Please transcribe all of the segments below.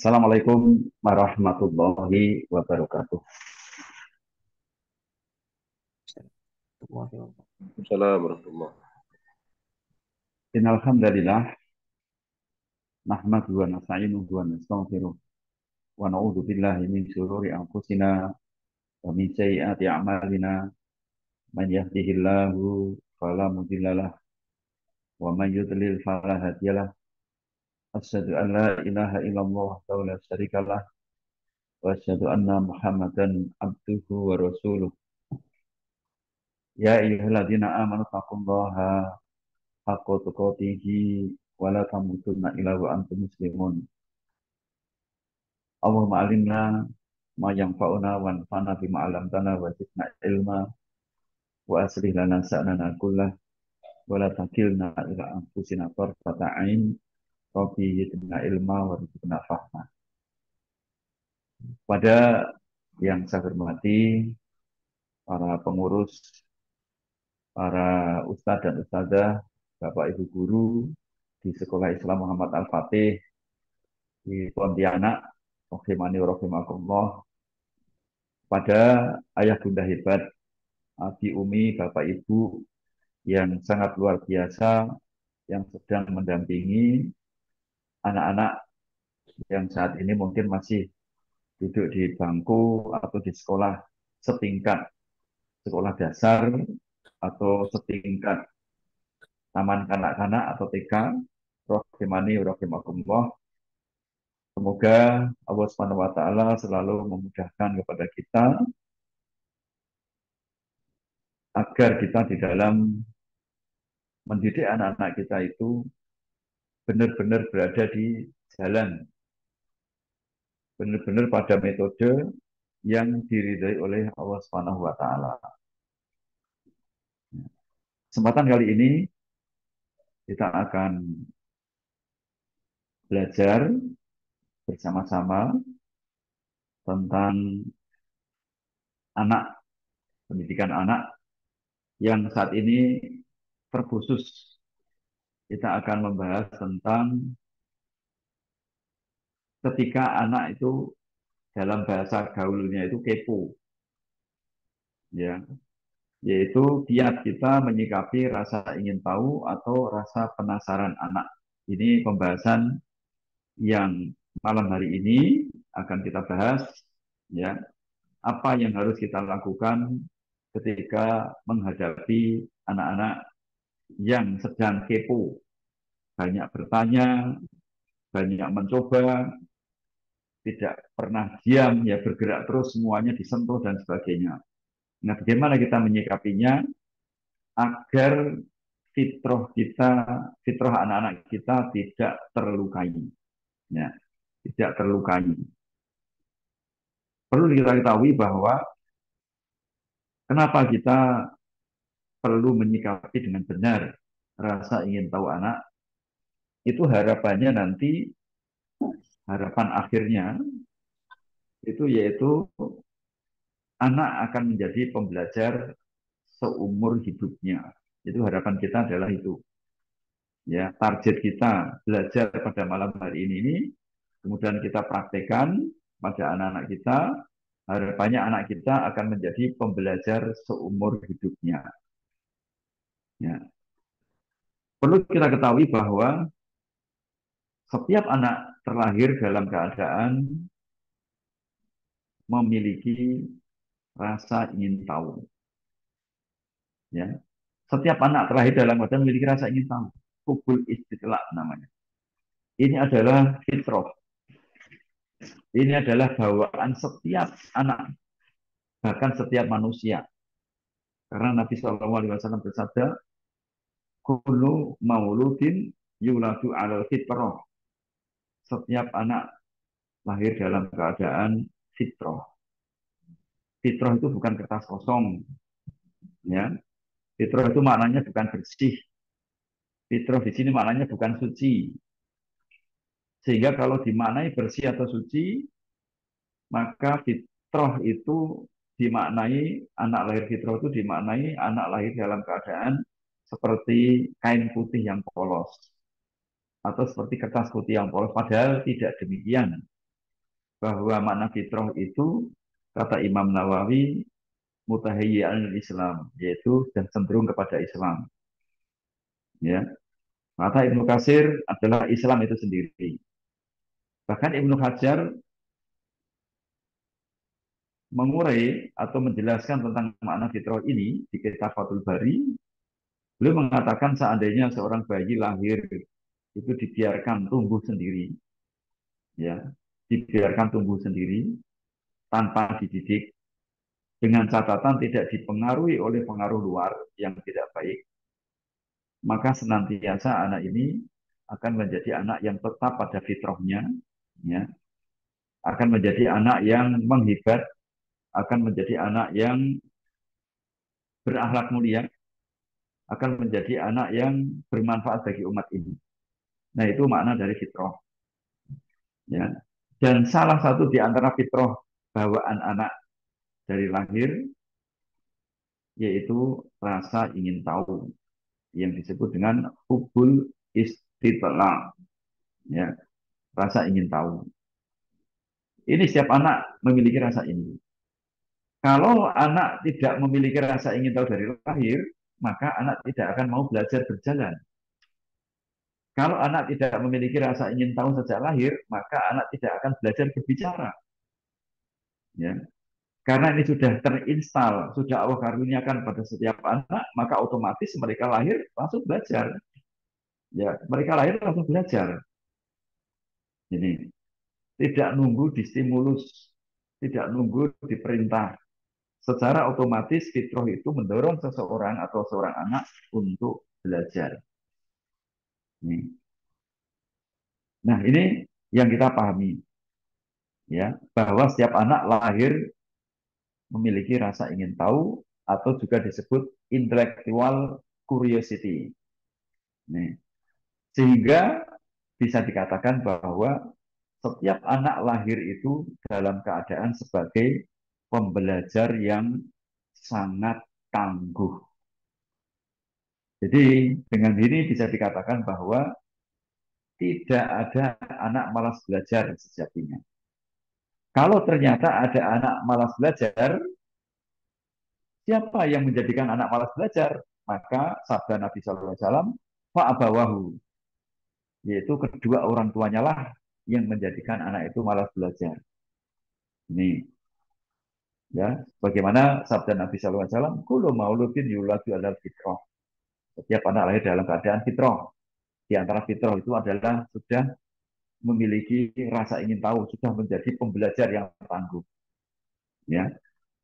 Assalamualaikum warahmatullahi wabarakatuh. Assalamualaikum warahmatullahi. Innalhamdalillah nahmaduhu wa nasta'inuhu wa nastaghfiruh wa na'udzu billahi min syururi anfusina wa min sayyiati a'malina man yahdihillahu fala mudhillalah wa man yudlil fala hadiyalah. Asyhadu an la ilaha illallah wahdahu la syarikalah wa asyhadu anna Muhammadan abduhu wa rasuluh. Ya ayyuhalladzina amanu taqullaha haqqa tuqatih wa la tamutunna illa wa antum muslimun. Allahumma alimna ma yanfa'una wa anfa'na bima 'allamtana wa zidna ilma wa aslih lana sa'nana kullah wa la takilna ila anfusina tarfata 'ain rabbi zidna ilma wa rizqna fahma. Pada yang saya hormati para pengurus, para ustadz dan ustadzah, Bapak Ibu guru di Sekolah Islam Muhammad Al-Fatih di Pontianak, rahimani wa rahimakumullah, pada ayah bunda hebat, Abi Umi, Bapak Ibu yang sangat luar biasa yang sedang mendampingi anak-anak yang saat ini mungkin masih duduk di bangku atau di sekolah setingkat sekolah dasar atau setingkat taman kanak-kanak atau TK. Rohimani rohimakumullah. Semoga Allah Subhanahu wa taala selalu memudahkan kepada kita agar kita di dalam mendidik anak-anak kita itu benar-benar berada di jalan, benar-benar pada metode yang diridhai oleh Allah Subhanahu wa taala. Kesempatan kali ini kita akan belajar bersama-sama tentang anak, pendidikan anak yang saat ini terkhusus. Kita akan membahas tentang ketika anak itu dalam bahasa gaulnya itu kepo, ya, yaitu kiat kita menyikapi rasa ingin tahu atau rasa penasaran anak. Ini pembahasan yang malam hari ini akan kita bahas, ya, apa yang harus kita lakukan ketika menghadapi anak-anak yang sedang kepo, banyak bertanya, banyak mencoba, tidak pernah diam, ya bergerak terus, semuanya disentuh dan sebagainya. Nah, bagaimana kita menyikapinya agar fitrah kita, fitrah anak-anak kita tidak terlukai, ya, tidak terlukai. Perlu kita ketahui bahwa kenapa kita perlu menyikapi dengan benar rasa ingin tahu anak, itu harapannya nanti, harapan akhirnya itu yaitu anak akan menjadi pembelajar seumur hidupnya. Itu harapan kita adalah itu. Ya, target kita belajar pada malam hari ini, kemudian kita praktekkan pada anak-anak kita, harapannya anak kita akan menjadi pembelajar seumur hidupnya. Ya. Perlu kita ketahui bahwa setiap anak terlahir dalam keadaan memiliki rasa ingin tahu. Ya. Setiap anak terlahir dalam keadaan memiliki rasa ingin tahu. Kubul istitla namanya. Ini adalah fitrah. Ini adalah bawaan setiap anak, bahkan setiap manusia. Karena Nabi SAW bersabda, kullu mauludin yuladu alal fitrah. Setiap anak lahir dalam keadaan fitrah. Fitrah itu bukan kertas kosong, ya. Fitrah itu maknanya bukan bersih. Fitrah di sini maknanya bukan suci. Sehingga kalau dimaknai bersih atau suci, maka fitrah itu dimaknai, anak lahir fitrah itu dimaknai anak lahir dalam keadaan seperti kain putih yang polos atau seperti kertas putih yang polos, padahal tidak demikian. bahwa makna fitrah itu kata Imam Nawawi mutahayyi'an Islam, yaitu dan cenderung kepada Islam. Ya, kata Ibnu Katsir adalah Islam itu sendiri. Bahkan Ibnu Hajar mengurai atau menjelaskan tentang makna fitrah ini di kitab Fathul Bari. Beliau mengatakan seandainya seorang bayi lahir itu dibiarkan tumbuh sendiri, ya, dibiarkan tumbuh sendiri tanpa dididik, dengan catatan tidak dipengaruhi oleh pengaruh luar yang tidak baik, maka senantiasa anak ini akan menjadi anak yang tetap pada fitrahnya, ya, akan menjadi anak yang menghebat, akan menjadi anak yang berakhlak mulia, akan menjadi anak yang bermanfaat bagi umat ini. Nah, itu makna dari fitrah. Ya. Dan salah satu di antara fitrah bawaan anak dari lahir yaitu rasa ingin tahu yang disebut dengan hubul istitla, ya, rasa ingin tahu. Ini setiap anak memiliki rasa ini. Kalau anak tidak memiliki rasa ingin tahu dari lahir, maka anak tidak akan mau belajar berjalan. Kalau anak tidak memiliki rasa ingin tahu sejak lahir, maka anak tidak akan belajar berbicara. Ya. Karena ini sudah terinstal, sudah Allah karuniakan pada setiap anak, maka otomatis mereka lahir langsung belajar. Ya, mereka lahir langsung belajar. Ini tidak nunggu distimulus, tidak nunggu diperintah. Secara otomatis fitrah itu mendorong seseorang atau seorang anak untuk belajar. Nah, ini yang kita pahami, ya, bahwa setiap anak lahir memiliki rasa ingin tahu atau juga disebut intellectual curiosity. Nih, sehingga bisa dikatakan bahwa setiap anak lahir itu dalam keadaan sebagai pembelajar yang sangat tangguh. Jadi dengan ini bisa dikatakan bahwa tidak ada anak malas belajar sejatinya. Kalau ternyata ada anak malas belajar, siapa yang menjadikan anak malas belajar? Maka sabda Nabi SAW, fa'abawahu, yaitu kedua orang tuanya lah yang menjadikan anak itu malas belajar. Ini, ya, bagaimana sabda Nabi SAW, kullu mauludin yuladu alal fitrah. Setiap anak lahir dalam keadaan fitrah. Di antara fitrah itu adalah sudah memiliki rasa ingin tahu, sudah menjadi pembelajar yang tangguh. Ya,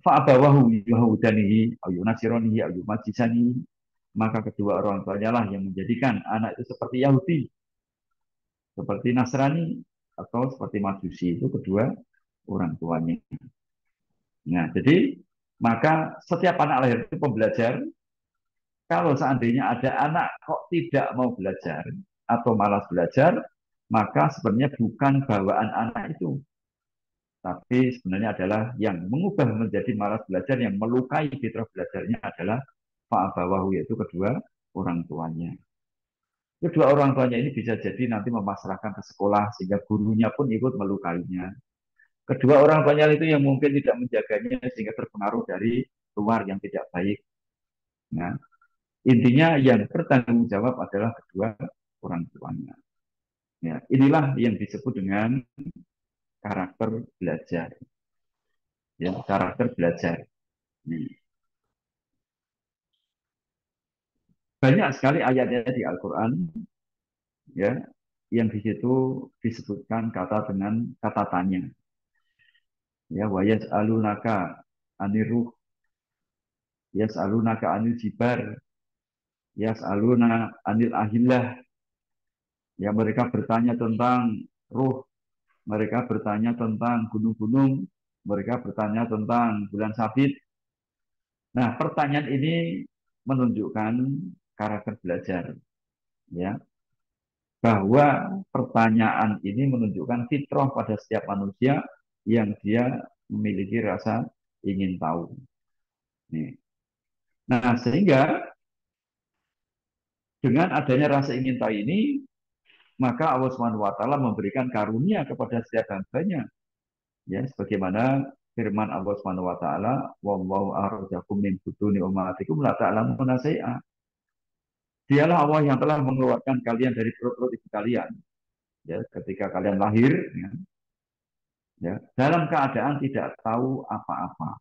fa'abawahu yahudanihi, ayunasironihi, ayumajisanihi, maka kedua orang tuanya lah yang menjadikan anak itu seperti Yahudi, seperti Nasrani, atau seperti Majusi. Itu kedua orang tuanya. Nah, jadi maka setiap anak lahir itu pembelajar. Kalau seandainya ada anak kok tidak mau belajar atau malas belajar, maka sebenarnya bukan bawaan anak itu, tapi sebenarnya adalah yang mengubah menjadi malas belajar, yang melukai fitrah belajarnya adalah fa'abawahu, yaitu kedua orang tuanya. Kedua orang tuanya ini bisa jadi nanti memasrahkan ke sekolah sehingga gurunya pun ikut melukainya. Kedua orang tuanya itu yang mungkin tidak menjaganya sehingga terpengaruh dari luar yang tidak baik. Nah, intinya yang bertanggung jawab adalah kedua orang tuanya. Ya, inilah yang disebut dengan karakter belajar. Ya, karakter belajar. Banyak sekali ayatnya di Al-Quran, ya, yang di situ disebutkan kata dengan kata tanya. Ya, wa yas'alunaka anir ruh, yas'alunaka anil jibar, yas'aluna anil ahillah. Ya, mereka bertanya tentang ruh, mereka bertanya tentang gunung-gunung, mereka bertanya tentang bulan sabit. Nah, pertanyaan ini menunjukkan karakter belajar, ya, bahwa pertanyaan ini menunjukkan fitrah pada setiap manusia yang dia memiliki rasa ingin tahu. Nih. Nah, sehingga dengan adanya rasa ingin tahu ini, maka Allah Subhanahu wa taala memberikan karunia kepada setiap hambanya Ya, sebagaimana firman Allah Subhanahu wa taala, "Wallahu akhrajakum min butuni ummatikum la ta'lamuna syai'a." Dialah Allah yang telah mengeluarkan kalian dari perut-perut ibu kalian, ya, ketika kalian lahir, ya, dalam keadaan tidak tahu apa-apa,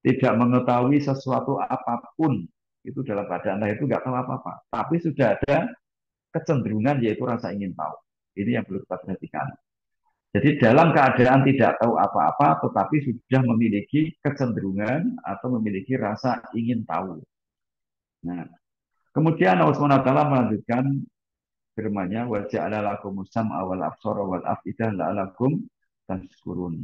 tidak mengetahui sesuatu apapun. Itu dalam keadaan lahir itu nggak tahu apa-apa, tapi sudah ada kecenderungan yaitu rasa ingin tahu. Ini yang perlu kita perhatikan. Jadi dalam keadaan tidak tahu apa-apa, tetapi sudah memiliki kecenderungan atau memiliki rasa ingin tahu. Nah, kemudian Allah SWT melanjutkan firman-Nya, wa ja'ala lakumus sam'a wal absara wal afidah la'alakum tashkurun.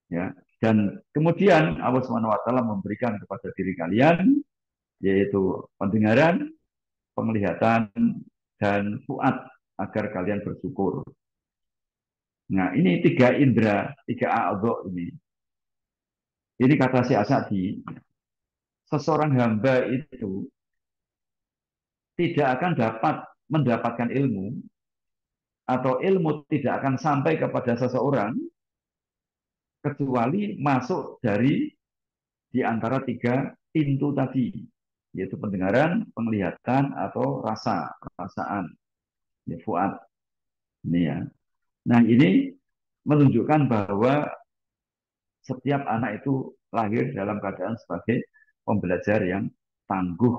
Ya, dan kemudian Allah SWT memberikan kepada diri kalian yaitu pendengaran, penglihatan, dan fuad agar kalian bersyukur. Nah, ini tiga indera, tiga a'adha ini. Ini kata si Asadi, seseorang hamba itu tidak akan dapat mendapatkan ilmu atau ilmu tidak akan sampai kepada seseorang kecuali masuk dari di antara tiga pintu tadi, yaitu pendengaran, penglihatan, atau rasa, perasaan, ya, fuad. Ini ya. Nah, ini menunjukkan bahwa setiap anak itu lahir dalam keadaan sebagai pembelajar yang tangguh.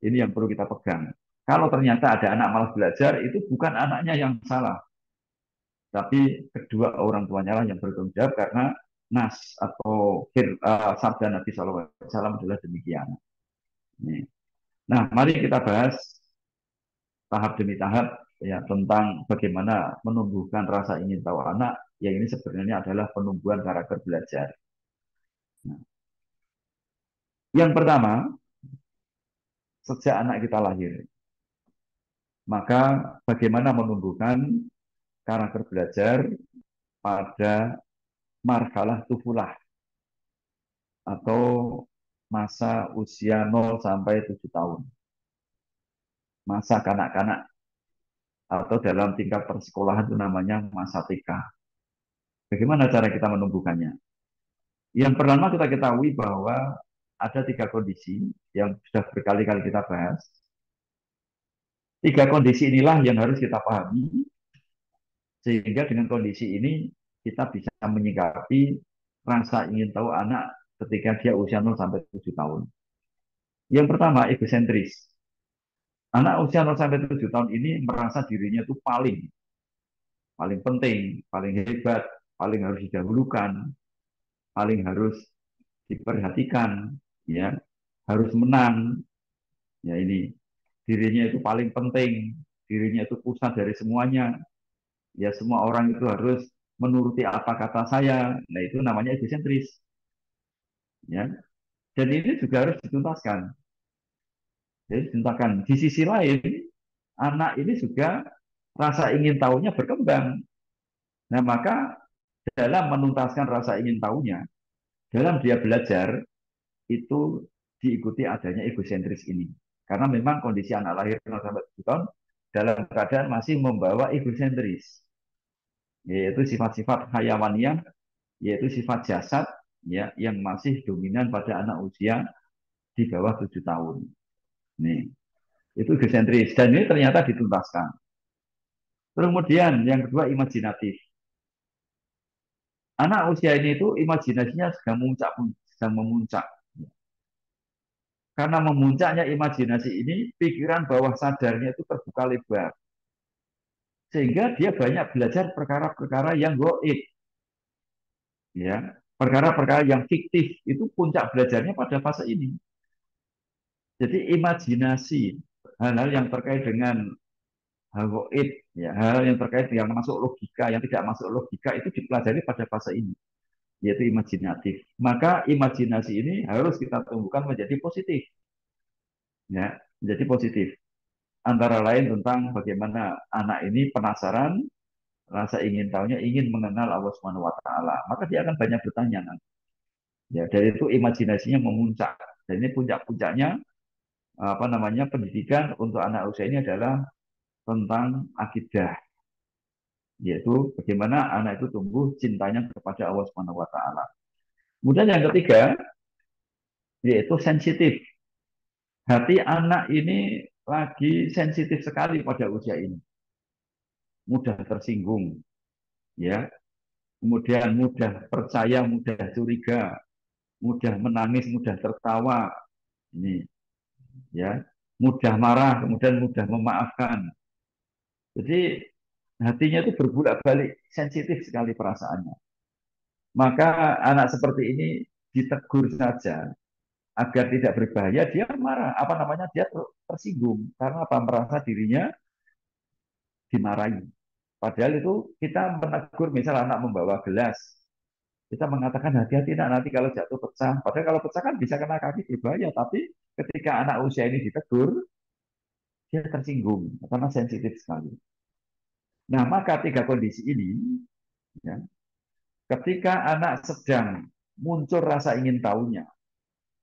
Ini yang perlu kita pegang. Kalau ternyata ada anak malas belajar, itu bukan anaknya yang salah, tapi kedua orang tuanya lah yang bertanggung jawab karena nas atau sabda Nabi SAW adalah demikian. Nah, mari kita bahas tahap demi tahap ya tentang bagaimana menumbuhkan rasa ingin tahu anak. Yang ini sebenarnya adalah penumbuhan karakter belajar. Nah, yang pertama, sejak anak kita lahir, maka bagaimana menumbuhkan karakter belajar pada marhalah tufulah atau masa usia 0 sampai 7 tahun. Masa kanak-kanak atau dalam tingkat persekolahan itu namanya masa TK. Bagaimana cara kita menumbuhkannya? Yang pertama kita ketahui bahwa ada tiga kondisi yang sudah berkali-kali kita bahas. Tiga kondisi inilah yang harus kita pahami sehingga dengan kondisi ini kita bisa menyikapi rasa ingin tahu anak ketika dia usia 0 sampai 7 tahun. Yang pertama, egosentris. Anak usia 0 sampai 7 tahun ini merasa dirinya itu paling penting, paling hebat, paling harus didahulukan, paling harus diperhatikan, ya, harus menang. Ya ini dirinya itu paling penting, dirinya itu pusat dari semuanya. Ya semua orang itu harus menuruti apa kata saya. Nah, itu namanya egosentris, ya. Dan ini juga harus dituntaskan. Jadi dituntaskan. Di sisi lain, anak ini juga rasa ingin tahunya berkembang. Nah, maka dalam menuntaskan rasa ingin tahunya, dalam dia belajar, itu diikuti adanya egosentris ini. Karena memang kondisi anak lahir sampai 7 tahun dalam keadaan masih membawa egosentris, yaitu sifat-sifat hayawaniyah, yaitu sifat jasad, ya, yang masih dominan pada anak usia di bawah 7 tahun. Nih, itu egosentris. Dan ini ternyata dituntaskan. Kemudian yang kedua imajinatif. Anak usia ini itu imajinasinya sedang memuncak. Karena memuncaknya imajinasi ini, pikiran bawah sadarnya itu terbuka lebar. Sehingga dia banyak belajar perkara-perkara yang goib. Ya, perkara-perkara yang fiktif, itu puncak belajarnya pada fase ini. Jadi imajinasi, hal-hal yang terkait dengan hal goib, ya, hal yang terkait yang masuk logika, yang tidak masuk logika, itu dipelajari pada fase ini, yaitu imajinatif. Maka imajinasi ini harus kita tumbuhkan menjadi positif. Ya, menjadi positif. Antara lain tentang bagaimana anak ini penasaran, rasa ingin tahunya, ingin mengenal Allah Subhanahu wa taala. Maka dia akan banyak bertanya nanti. Ya, dari itu imajinasinya memuncak. Dan ini puncak-puncaknya apa namanya pendidikan untuk anak usia ini adalah tentang akidah. yaitu bagaimana anak itu tumbuh cintanya kepada Allah Subhanahu wa taala. Kemudian yang ketiga yaitu sensitif. Hati anak ini lagi sensitif sekali pada usia ini, mudah tersinggung, ya, kemudian mudah percaya, mudah curiga, mudah menangis, mudah tertawa, ini, ya, mudah marah, kemudian mudah memaafkan. Jadi hatinya itu berbolak-balik, sensitif sekali perasaannya. Maka anak seperti ini ditegur saja agar tidak berbahaya, dia marah, apa namanya, dia tersinggung karena apa, merasa dirinya dimarahi. Padahal itu kita menegur, misal anak membawa gelas, kita mengatakan hati-hati nak, nanti kalau jatuh pecah. Padahal kalau pecah kan bisa kena kaki, berbahaya. Tapi ketika anak usia ini ditegur, dia tersinggung karena sensitif sekali. Nah, maka tiga kondisi ini, ya, ketika anak sedang muncul rasa ingin tahunya,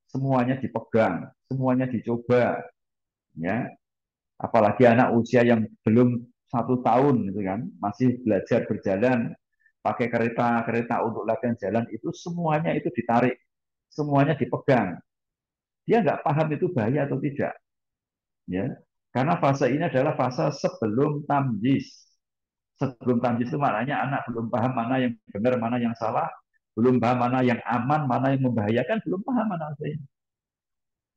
semuanya dipegang, semuanya dicoba, ya, apalagi anak usia yang belum 1 tahun gitu kan, masih belajar berjalan pakai kereta untuk latihan jalan, itu semuanya itu ditarik, semuanya dipegang, dia nggak paham itu bahaya atau tidak, ya, karena fase ini adalah fase sebelum tamyiz. Sebelum tamyiz itu maknanya anak belum paham mana yang benar, mana yang salah, belum paham mana yang aman, mana yang membahayakan, belum paham anak usia ini,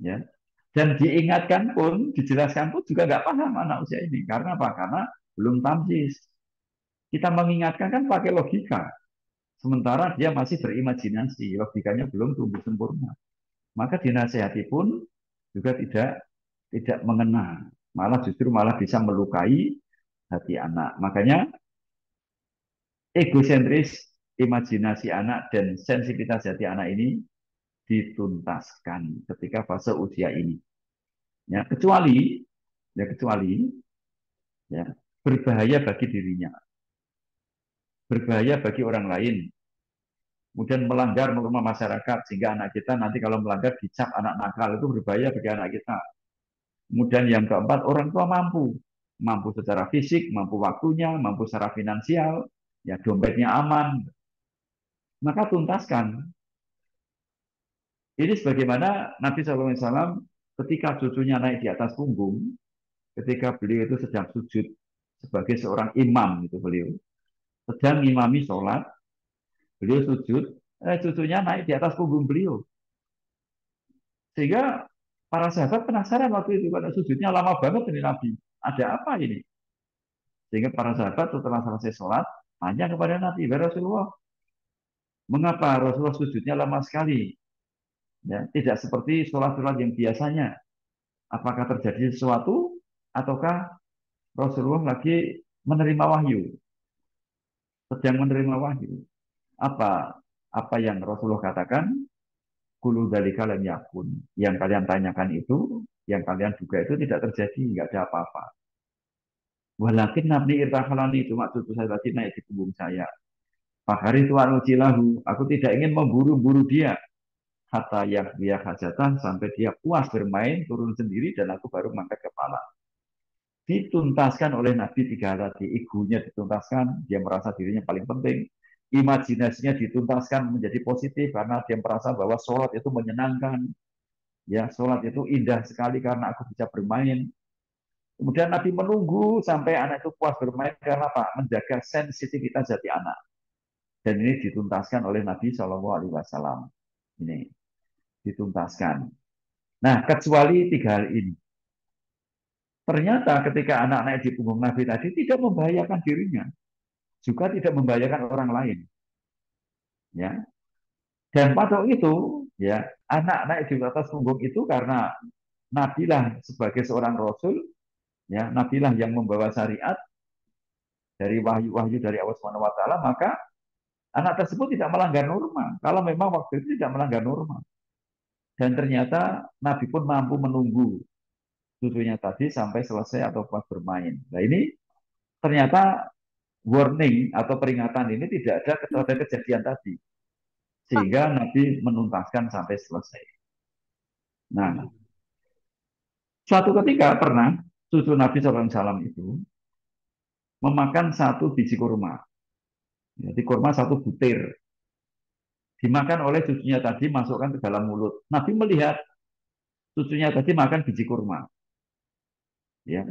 ya. Dan diingatkan pun, dijelaskan pun juga nggak paham anak usia ini. Karena apa? Karena belum tamyiz. Kita mengingatkan kan pakai logika. Sementara dia masih berimajinasi. Logikanya belum tumbuh sempurna. Maka dinasehati pun juga tidak mengena. Malah justru malah bisa melukai hati anak. Makanya egosentris, imajinasi anak, dan sensitivitas hati anak ini dituntaskan ketika fase usia ini. Ya, kecuali ya, berbahaya bagi dirinya, berbahaya bagi orang lain, kemudian melanggar norma masyarakat sehingga anak kita nanti kalau melanggar dicap anak nakal, itu berbahaya bagi anak kita. Kemudian yang keempat, orang tua mampu secara fisik, mampu waktunya, mampu secara finansial, ya dompetnya aman, maka tuntaskan. Ini sebagaimana Nabi SAW ketika cucunya naik di atas punggung, ketika beliau itu sedang sujud sebagai seorang imam, itu beliau sedang imami sholat, beliau sujud, cucunya naik di atas punggung beliau. Sehingga para sahabat penasaran waktu itu, karena sujudnya lama banget ini Nabi. Ada apa ini? Sehingga para sahabat setelah selesai sholat, tanya kepada Nabi, ya Rasulullah, mengapa Rasulullah sujudnya lama sekali? Ya, tidak seperti sholat-sholat yang biasanya. Apakah terjadi sesuatu? Ataukah Rasulullah lagi menerima wahyu? Sedang menerima wahyu. Apa yang Rasulullah katakan? Kulu dari kalian yakun. Yang kalian tanyakan itu, yang kalian duga itu tidak terjadi, nggak ada apa-apa. Walakin nabni irtahalani, cuma cucu saya tadi naik di punggung saya. Fakari tuan ujilahu, aku tidak ingin memburu-buru dia. Hatta yang dia hajatan sampai dia puas bermain, turun sendiri dan aku baru mengangkat kepala. Dituntaskan oleh Nabi tiga hal tadi. Egonya dituntaskan, dia merasa dirinya paling penting. Imajinasinya dituntaskan menjadi positif karena dia merasa bahwa sholat itu menyenangkan. Ya, sholat itu indah sekali karena aku bisa bermain. Kemudian Nabi menunggu sampai anak itu puas bermain karena apa? Menjaga sensitivitas hati anak. Dan ini dituntaskan oleh Nabi Shallallahu Alaihi Wasallam. Ini dituntaskan. Nah, kecuali tiga hal ini. Ternyata ketika anak naik di punggung Nabi tadi tidak membahayakan dirinya, juga tidak membahayakan orang lain. Ya, dan pada itu, ya, anak naik di atas punggung itu karena Nabilah sebagai seorang Rasul, ya, Nabilah yang membawa syariat dari wahyu-wahyu dari Allah Subhanahu Wa Taala, maka anak tersebut tidak melanggar norma. Kalau memang waktu itu tidak melanggar norma, dan ternyata Nabi pun mampu menunggu cucunya tadi sampai selesai atau pas bermain. Nah ini ternyata warning atau peringatan ini tidak ada kepada kejadian tadi, sehingga Nabi menuntaskan sampai selesai. Nah, suatu ketika pernah cucu Nabi SAW itu memakan satu biji kurma. Jadi kurma satu butir. Dimakan oleh cucunya tadi, masukkan ke dalam mulut. Nabi melihat cucunya tadi makan biji kurma. Ya.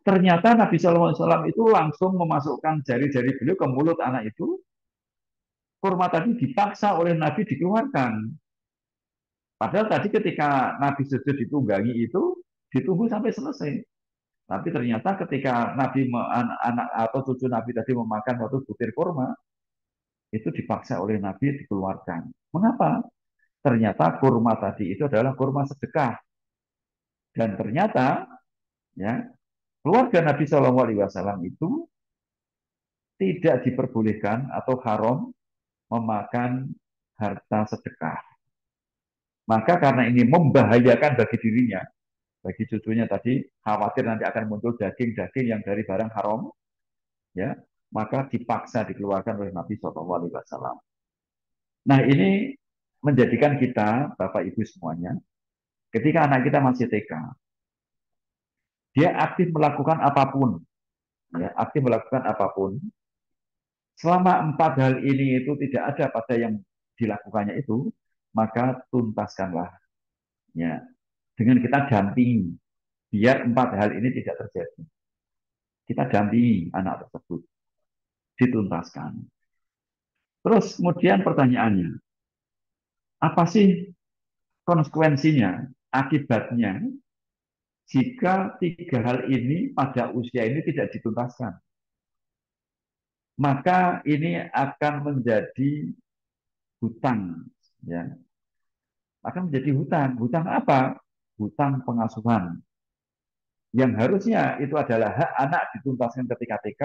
Ternyata Nabi SAW itu langsung memasukkan jari-jari beliau ke mulut anak itu. Kurma tadi dipaksa oleh Nabi dikeluarkan. Padahal tadi ketika Nabi sujud ditunggangi itu, ditunggu sampai selesai. Tapi ternyata ketika Nabi anak atau cucu Nabi tadi memakan satu butir kurma, itu dipaksa oleh Nabi dikeluarkan. Mengapa? Ternyata kurma tadi itu adalah kurma sedekah. Dan ternyata ya keluarga Nabi Shallallahu Alaihi Wasallam itu tidak diperbolehkan atau haram memakan harta sedekah. Maka karena ini membahayakan bagi dirinya, bagi cucunya tadi, khawatir nanti akan muncul daging-daging yang dari barang haram, ya, maka dipaksa dikeluarkan oleh Nabi Shallallahu Alaihi Wasallam. Nah ini menjadikan kita, Bapak Ibu semuanya, ketika anak kita masih TK, dia aktif melakukan apapun, ya, aktif melakukan apapun. Selama empat hal ini itu tidak ada pada yang dilakukannya itu, maka tuntaskanlah, ya, dengan kita dampingi, biar empat hal ini tidak terjadi. Kita dampingi anak tersebut, dituntaskan. Terus kemudian pertanyaannya, apa sih konsekuensinya, akibatnya jika tiga hal ini pada usia ini tidak dituntaskan? Maka ini akan menjadi hutang, ya. Akan menjadi hutang. Hutang apa? Hutang pengasuhan. Yang harusnya itu adalah hak anak dituntaskan ketika TK,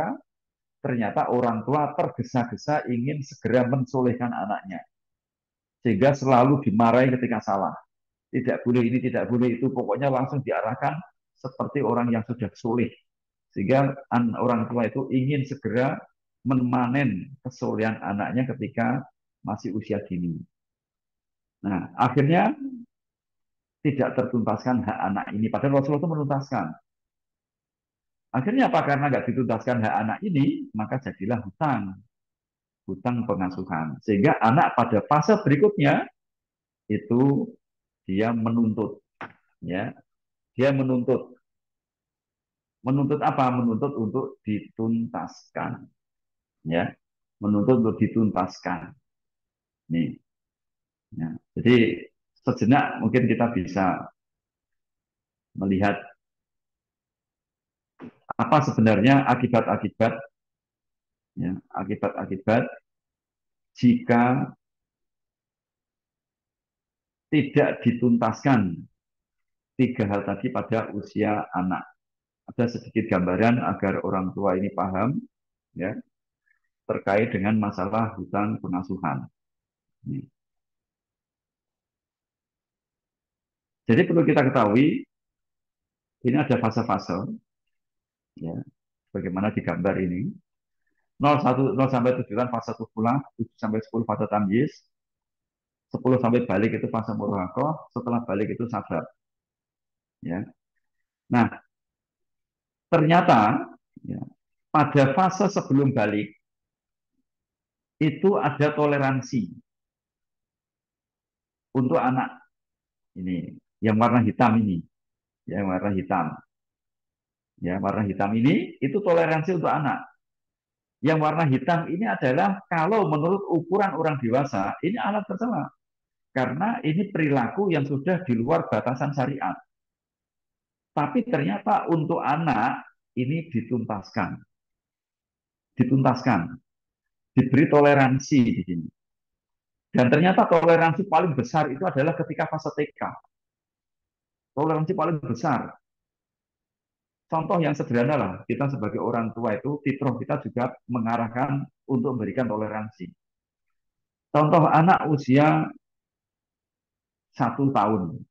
ternyata orang tua tergesa-gesa ingin segera mensolehkan anaknya. Sehingga selalu dimarahi ketika salah. Tidak boleh ini, tidak boleh itu. Pokoknya langsung diarahkan seperti orang yang sudah soleh. Sehingga orang tua itu ingin segera memanen kesolehan anaknya ketika masih usia dini. Nah, akhirnya tidak tertuntaskan hak anak ini. Padahal Rasulullah itu menuntaskan. Akhirnya apa? Karena nggak dituntaskan hak anak ini, maka jadilah hutang. Hutang pengasuhan. Sehingga anak pada fase berikutnya itu dia menuntut. Ya, dia menuntut. Menuntut apa? Menuntut untuk dituntaskan. Ya, menuntut untuk dituntaskan. Nih. Ya. Jadi sejenak mungkin kita bisa melihat apa sebenarnya akibat-akibat, ya, akibat-akibat jika tidak dituntaskan tiga hal tadi pada usia anak. Ada sedikit gambaran agar orang tua ini paham, ya, terkait dengan masalah hutang pengasuhan. Jadi perlu kita ketahui ini ada fase-fase, ya, bagaimana digambar ini. 0 sampai 7 kan fase tufulah, 7 sampai 10 fase tamyiz, 10 sampai balik itu fase murahakoh, setelah balik itu sabar. Ya. Nah, ternyata ya, pada fase sebelum balik itu ada toleransi untuk anak ini yang warna hitam ini, ya, yang warna hitam. Ya, warna hitam ini itu toleransi untuk anak. Yang warna hitam ini adalah kalau menurut ukuran orang dewasa ini alat tercela karena ini perilaku yang sudah di luar batasan syariat. Tapi ternyata untuk anak ini dituntaskan, dituntaskan, diberi toleransi di sini. Dan ternyata toleransi paling besar itu adalah ketika fase TK. Toleransi paling besar. Contoh yang sederhana lah, kita sebagai orang tua itu, fitrah kita juga mengarahkan untuk memberikan toleransi. Contoh anak usia 1 tahun,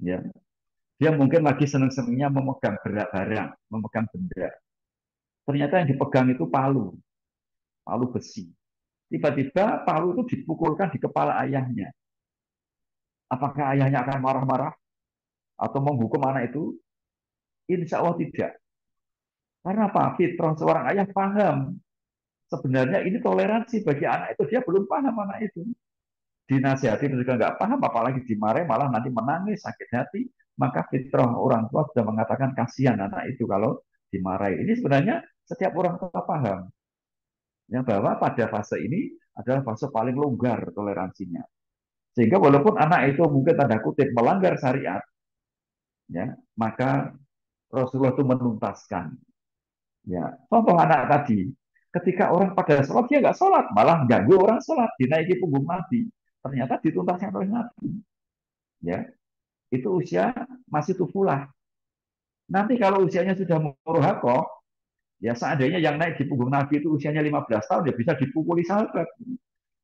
ya, dia mungkin lagi seneng-senengnya memegang barang, memegang benda. Ternyata yang dipegang itu palu, palu besi. Tiba-tiba palu itu dipukulkan di kepala ayahnya. Apakah ayahnya akan marah-marah atau menghukum anak itu? Insya Allah tidak. Karena apa? Fitrah seorang ayah paham. Sebenarnya ini toleransi bagi anak itu. Dia belum paham anak itu. Dinasihati juga nggak paham, apalagi dimarahi malah nanti menangis, sakit hati. Maka fitrah orang tua sudah mengatakan kasihan anak itu kalau dimarahi. Ini sebenarnya setiap orang tua paham. Yang bahwa pada fase ini adalah fase paling longgar toleransinya. Sehingga walaupun anak itu mungkin tanda kutip melanggar syariat, ya, maka Rasulullah itu menuntaskan. Ya, contoh anak tadi, ketika orang pada sholat dia nggak sholat, malah ganggu orang sholat, dinaiki punggung Nabi. Ternyata dituntaskan oleh Nabi. Ya, itu usia masih tufulah. Nanti kalau usianya sudah murahakoh, ya seandainya yang naik di punggung Nabi itu usianya 15 tahun, ya bisa dipukuli sahabat.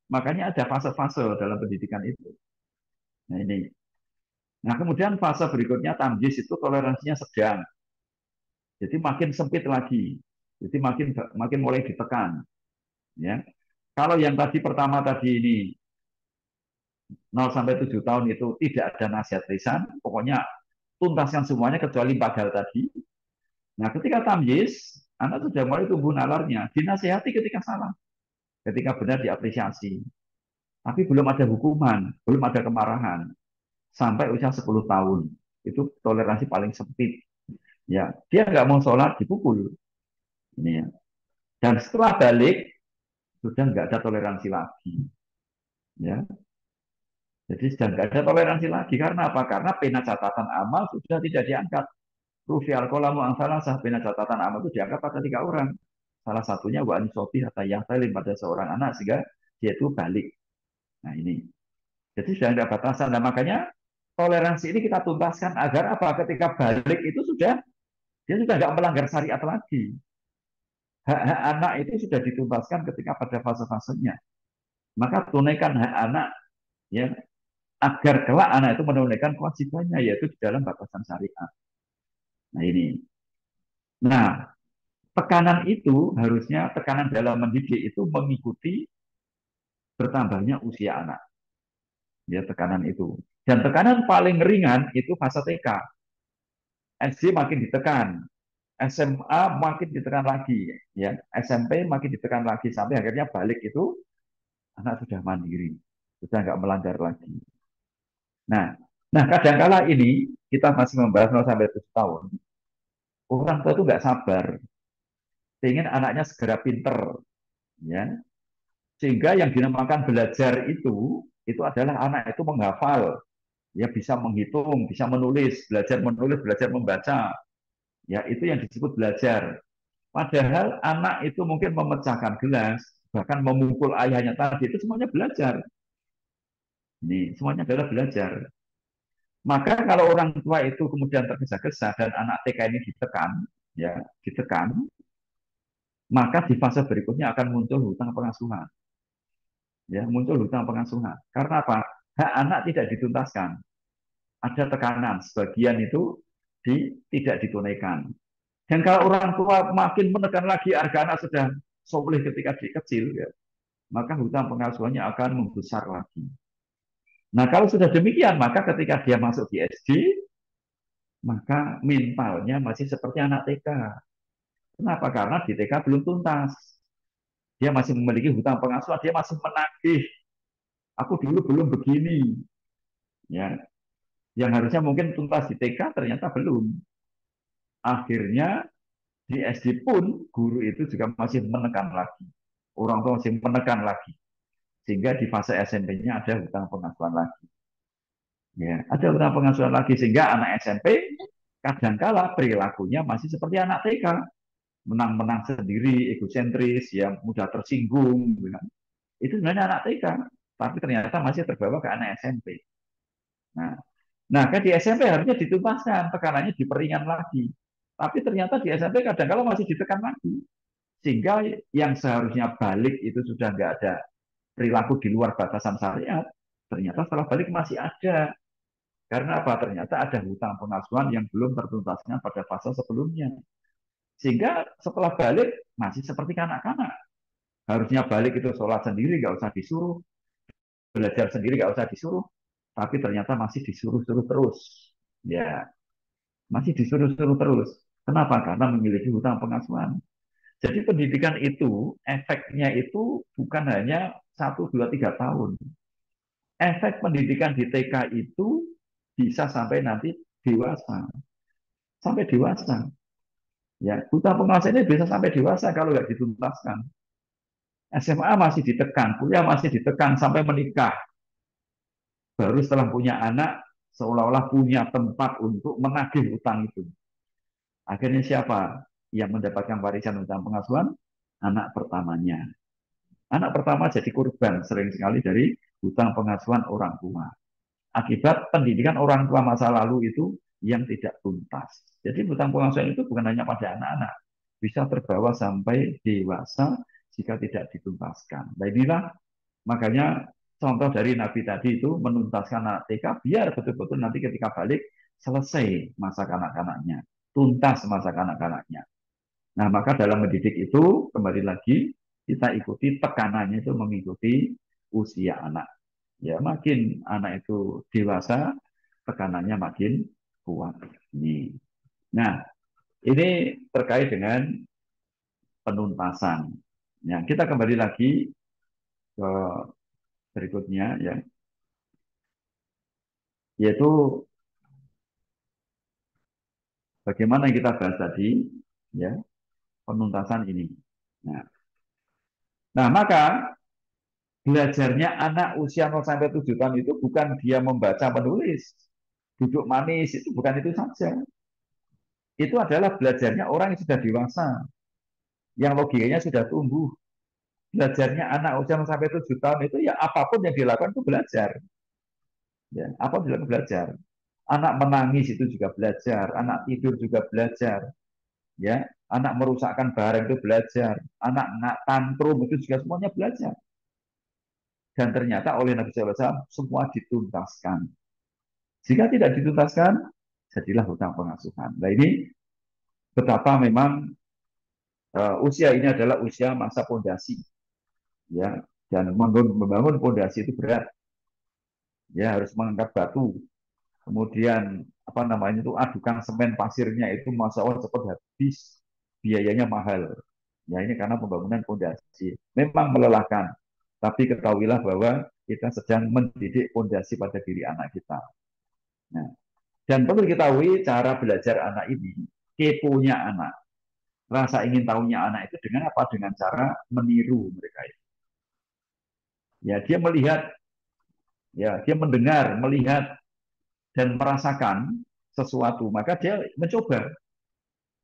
Makanya ada fase-fase dalam pendidikan itu. Nah ini. Nah kemudian fase berikutnya tamjiz itu toleransinya sedang. Jadi makin sempit lagi. Jadi makin makin mulai ditekan. Ya. Kalau yang tadi pertama tadi ini 0 sampai 7 tahun itu tidak ada nasihat lisan, pokoknya tuntaskan semuanya kecuali 4 hal tadi. Nah, ketika tamyiz, anak sudah mulai tumbuh nalarnya, dinasihati ketika salah, ketika benar diapresiasi. Tapi belum ada hukuman, belum ada kemarahan. Sampai usia 10 tahun. Itu toleransi paling sempit. Ya, dia nggak mau sholat dipukul. Ini ya. Dan setelah balik sudah nggak ada toleransi lagi. Ya, jadi sudah nggak ada toleransi lagi karena apa? Karena pena catatan amal sudah tidak diangkat. Rufi al-qalamu ang salah sah pena catatan amal itu diangkat pada 3 orang. Salah satunya wa anisoti hatta yang salim pada seorang anak sehingga dia itu balik. Nah ini. Jadi sudah ada batasan. Nah makanya toleransi ini kita tuntaskan agar apa? Ketika balik itu sudah dia sudah nggak melanggar syariat lagi. Hak-hak anak itu sudah dituntaskan ketika pada fase-fasenya. Maka tunaikan hak anak ya agar kelak anak itu menunaikan kewajibannya yaitu di dalam batasan syariat. Nah ini. Nah, tekanan itu harusnya tekanan dalam mendidik itu mengikuti bertambahnya usia anak. Ya, tekanan itu. Dan tekanan paling ringan itu fase TK. SD makin ditekan, SMA makin ditekan lagi, ya. SMP makin ditekan lagi sampai akhirnya balik itu anak sudah mandiri, sudah nggak melanggar lagi. Nah, nah kadangkala ini kita masih membahas 0 sampai 7 tahun. Orang tua itu nggak sabar, ingin anaknya segera pinter, ya. Sehingga yang dinamakan belajar itu adalah anak itu menghafal, ya bisa menghitung, bisa menulis, belajar membaca. Ya itu yang disebut belajar. Padahal anak itu mungkin memecahkan gelas, bahkan memukul ayahnya tadi itu semuanya belajar. Ini semuanya adalah belajar. Maka kalau orang tua itu kemudian tergesa-gesa dan anak TK ini ditekan, ya ditekan, maka di fase berikutnya akan muncul hutang pengasuhan. Ya, muncul hutang pengasuhan. Karena apa? Hak anak tidak dituntaskan. Ada tekanan, sebagian itu tidak ditunaikan. Dan kalau orang tua makin menekan lagi harga anak sudah soleh ketika dia kecil, ya, maka hutang pengasuhannya akan membesar lagi. Nah, kalau sudah demikian, maka ketika dia masuk di SD, maka mentalnya masih seperti anak TK. Kenapa? Karena di TK belum tuntas. Dia masih memiliki hutang pengasuhan, dia masih menagih. Aku dulu belum begini. Ya, yang harusnya mungkin tuntas di TK ternyata belum. Akhirnya di SD pun guru itu juga masih menekan lagi. Orang tua masih menekan lagi. Sehingga di fase SMP-nya ada hutang pengasuhan lagi. Ya, ada hutang pengasuhan lagi sehingga anak SMP kadangkala perilakunya masih seperti anak TK, menang-menang sendiri, egosentris, yang mudah tersinggung, gitu kan. Itu sebenarnya anak TK, tapi ternyata masih terbawa ke anak SMP. Nah, nah kan di SMP harusnya dituntaskan, tekanannya diperingan lagi. Tapi ternyata di SMP kadang-kala masih ditekan lagi. Sehingga yang seharusnya balik itu sudah nggak ada perilaku di luar batasan syariat, ternyata setelah balik masih ada. Karena apa? Ternyata ada hutang pengasuhan yang belum tertuntaskan pada fase sebelumnya. Sehingga setelah balik masih seperti kanak-kanak. Harusnya balik itu sholat sendiri, nggak usah disuruh. Belajar sendiri, nggak usah disuruh. Tapi ternyata masih disuruh-suruh terus. Ya, masih disuruh-suruh terus. Kenapa? Karena memiliki hutang pengasuhan. Jadi pendidikan itu, efeknya itu bukan hanya 1, 2, 3 tahun. Efek pendidikan di TK itu bisa sampai nanti dewasa. Sampai dewasa. Ya, hutang pengasuhan ini bisa sampai dewasa kalau nggak dituntaskan. SMA masih ditekan, kuliah masih ditekan sampai menikah. Baru setelah punya anak, seolah-olah punya tempat untuk menagih hutang itu. Akhirnya siapa yang mendapatkan warisan hutang pengasuhan? Anak pertamanya. Anak pertama jadi korban sering sekali dari hutang pengasuhan orang tua. Akibat pendidikan orang tua masa lalu itu yang tidak tuntas. Jadi hutang pengasuhan itu bukan hanya pada anak-anak, bisa terbawa sampai dewasa jika tidak dituntaskan. Nah inilah makanya contoh dari Nabi tadi itu menuntaskan anak TK biar betul-betul nanti ketika balik selesai masa kanak-kanaknya, tuntas masa kanak-kanaknya. Nah, maka dalam mendidik itu kembali lagi kita ikuti tekanannya itu mengikuti usia anak. Ya, makin anak itu dewasa, tekanannya makin kuat. Ini. Nah, ini terkait dengan penuntasan. Ya, kita kembali lagi ke berikutnya ya, yaitu bagaimana yang kita bahas tadi ya, penuntasan ini. Nah, maka belajarnya anak usia 0 sampai 7 tahun itu bukan dia membaca menulis, duduk manis itu bukan itu saja. Itu adalah belajarnya orang yang sudah dewasa, yang logikanya sudah tumbuh. Belajarnya anak usia 0 sampai 7 tahun itu ya apapun yang dilakukan itu belajar. Ya, apa yang dilakukan belajar. Anak menangis itu juga belajar, anak tidur juga belajar, ya. Anak merusakkan barang itu belajar, anak tantrum itu juga semuanya belajar. Dan ternyata oleh Nabi SAW semua dituntaskan. Jika tidak dituntaskan, jadilah hutang pengasuhan. Nah ini betapa memang usia ini adalah usia masa pondasi, ya. Dan membangun pondasi itu berat, ya harus mengangkat batu, kemudian apa namanya itu adukan semen pasirnya itu masa Allah cepat habis, biayanya mahal. Ya ini karena pembangunan pondasi memang melelahkan, tapi ketahuilah bahwa kita sedang mendidik pondasi pada diri anak kita. Nah, dan perlu diketahui cara belajar anak ini, keponya anak, rasa ingin tahunya anak itu dengan apa? Dengan cara meniru mereka itu. Ya, dia melihat, ya, dia mendengar, melihat dan merasakan sesuatu, maka dia mencoba.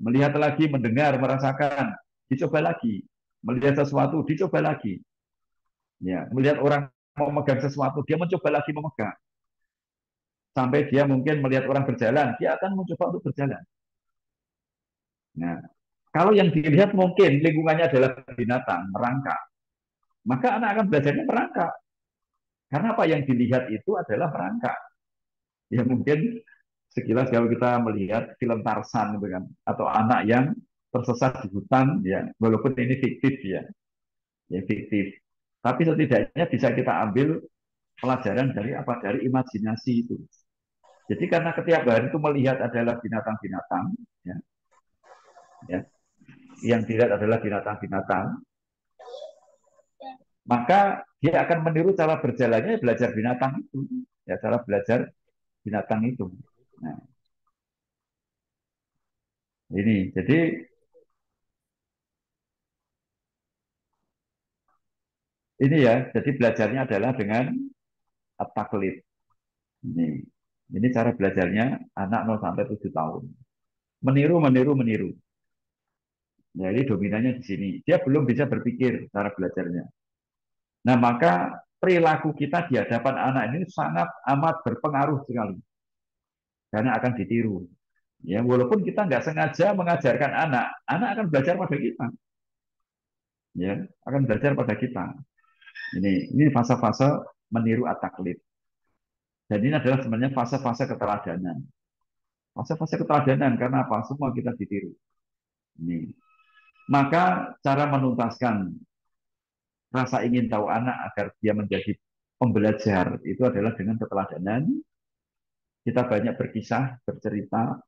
Melihat lagi, mendengar, merasakan, dicoba lagi. Melihat sesuatu, dicoba lagi. Ya, melihat orang memegang sesuatu, dia mencoba lagi memegang. Sampai dia mungkin melihat orang berjalan, dia akan mencoba untuk berjalan. Nah, kalau yang dilihat mungkin lingkungannya adalah binatang, merangkak, maka anak akan belajarnya merangkak. Karena apa yang dilihat itu adalah merangkak. Ya mungkin sekilas kalau kita melihat film Tarzan gitu kan, atau anak yang tersesat di hutan, ya walaupun ini fiktif ya fiktif. Tapi setidaknya bisa kita ambil pelajaran dari apa? Dari imajinasi itu. Jadi karena setiap hari itu melihat adalah binatang-binatang, ya, ya, yang dilihat adalah binatang-binatang, maka dia akan meniru cara berjalannya belajar binatang itu, ya cara belajar binatang itu. Nah, ini jadi ini ya, jadi belajarnya adalah dengan taklid. Ini, ini cara belajarnya anak 0 sampai 7 tahun. Meniru, meniru, meniru. Jadi dominannya di sini. Dia belum bisa berpikir cara belajarnya. Nah, maka perilaku kita di hadapan anak ini sangat amat berpengaruh sekali. Karena akan ditiru. Ya, walaupun kita nggak sengaja mengajarkan anak, anak akan belajar pada kita. Ya, akan belajar pada kita. Ini fase-fase meniru at-taklid. Dan ini adalah sebenarnya fase-fase keteladanan. Fase-fase keteladanan karena apa? Semua kita ditiru. Ini. Maka cara menuntaskan rasa ingin tahu anak agar dia menjadi pembelajar itu adalah dengan keteladanan. Kita banyak berkisah, bercerita,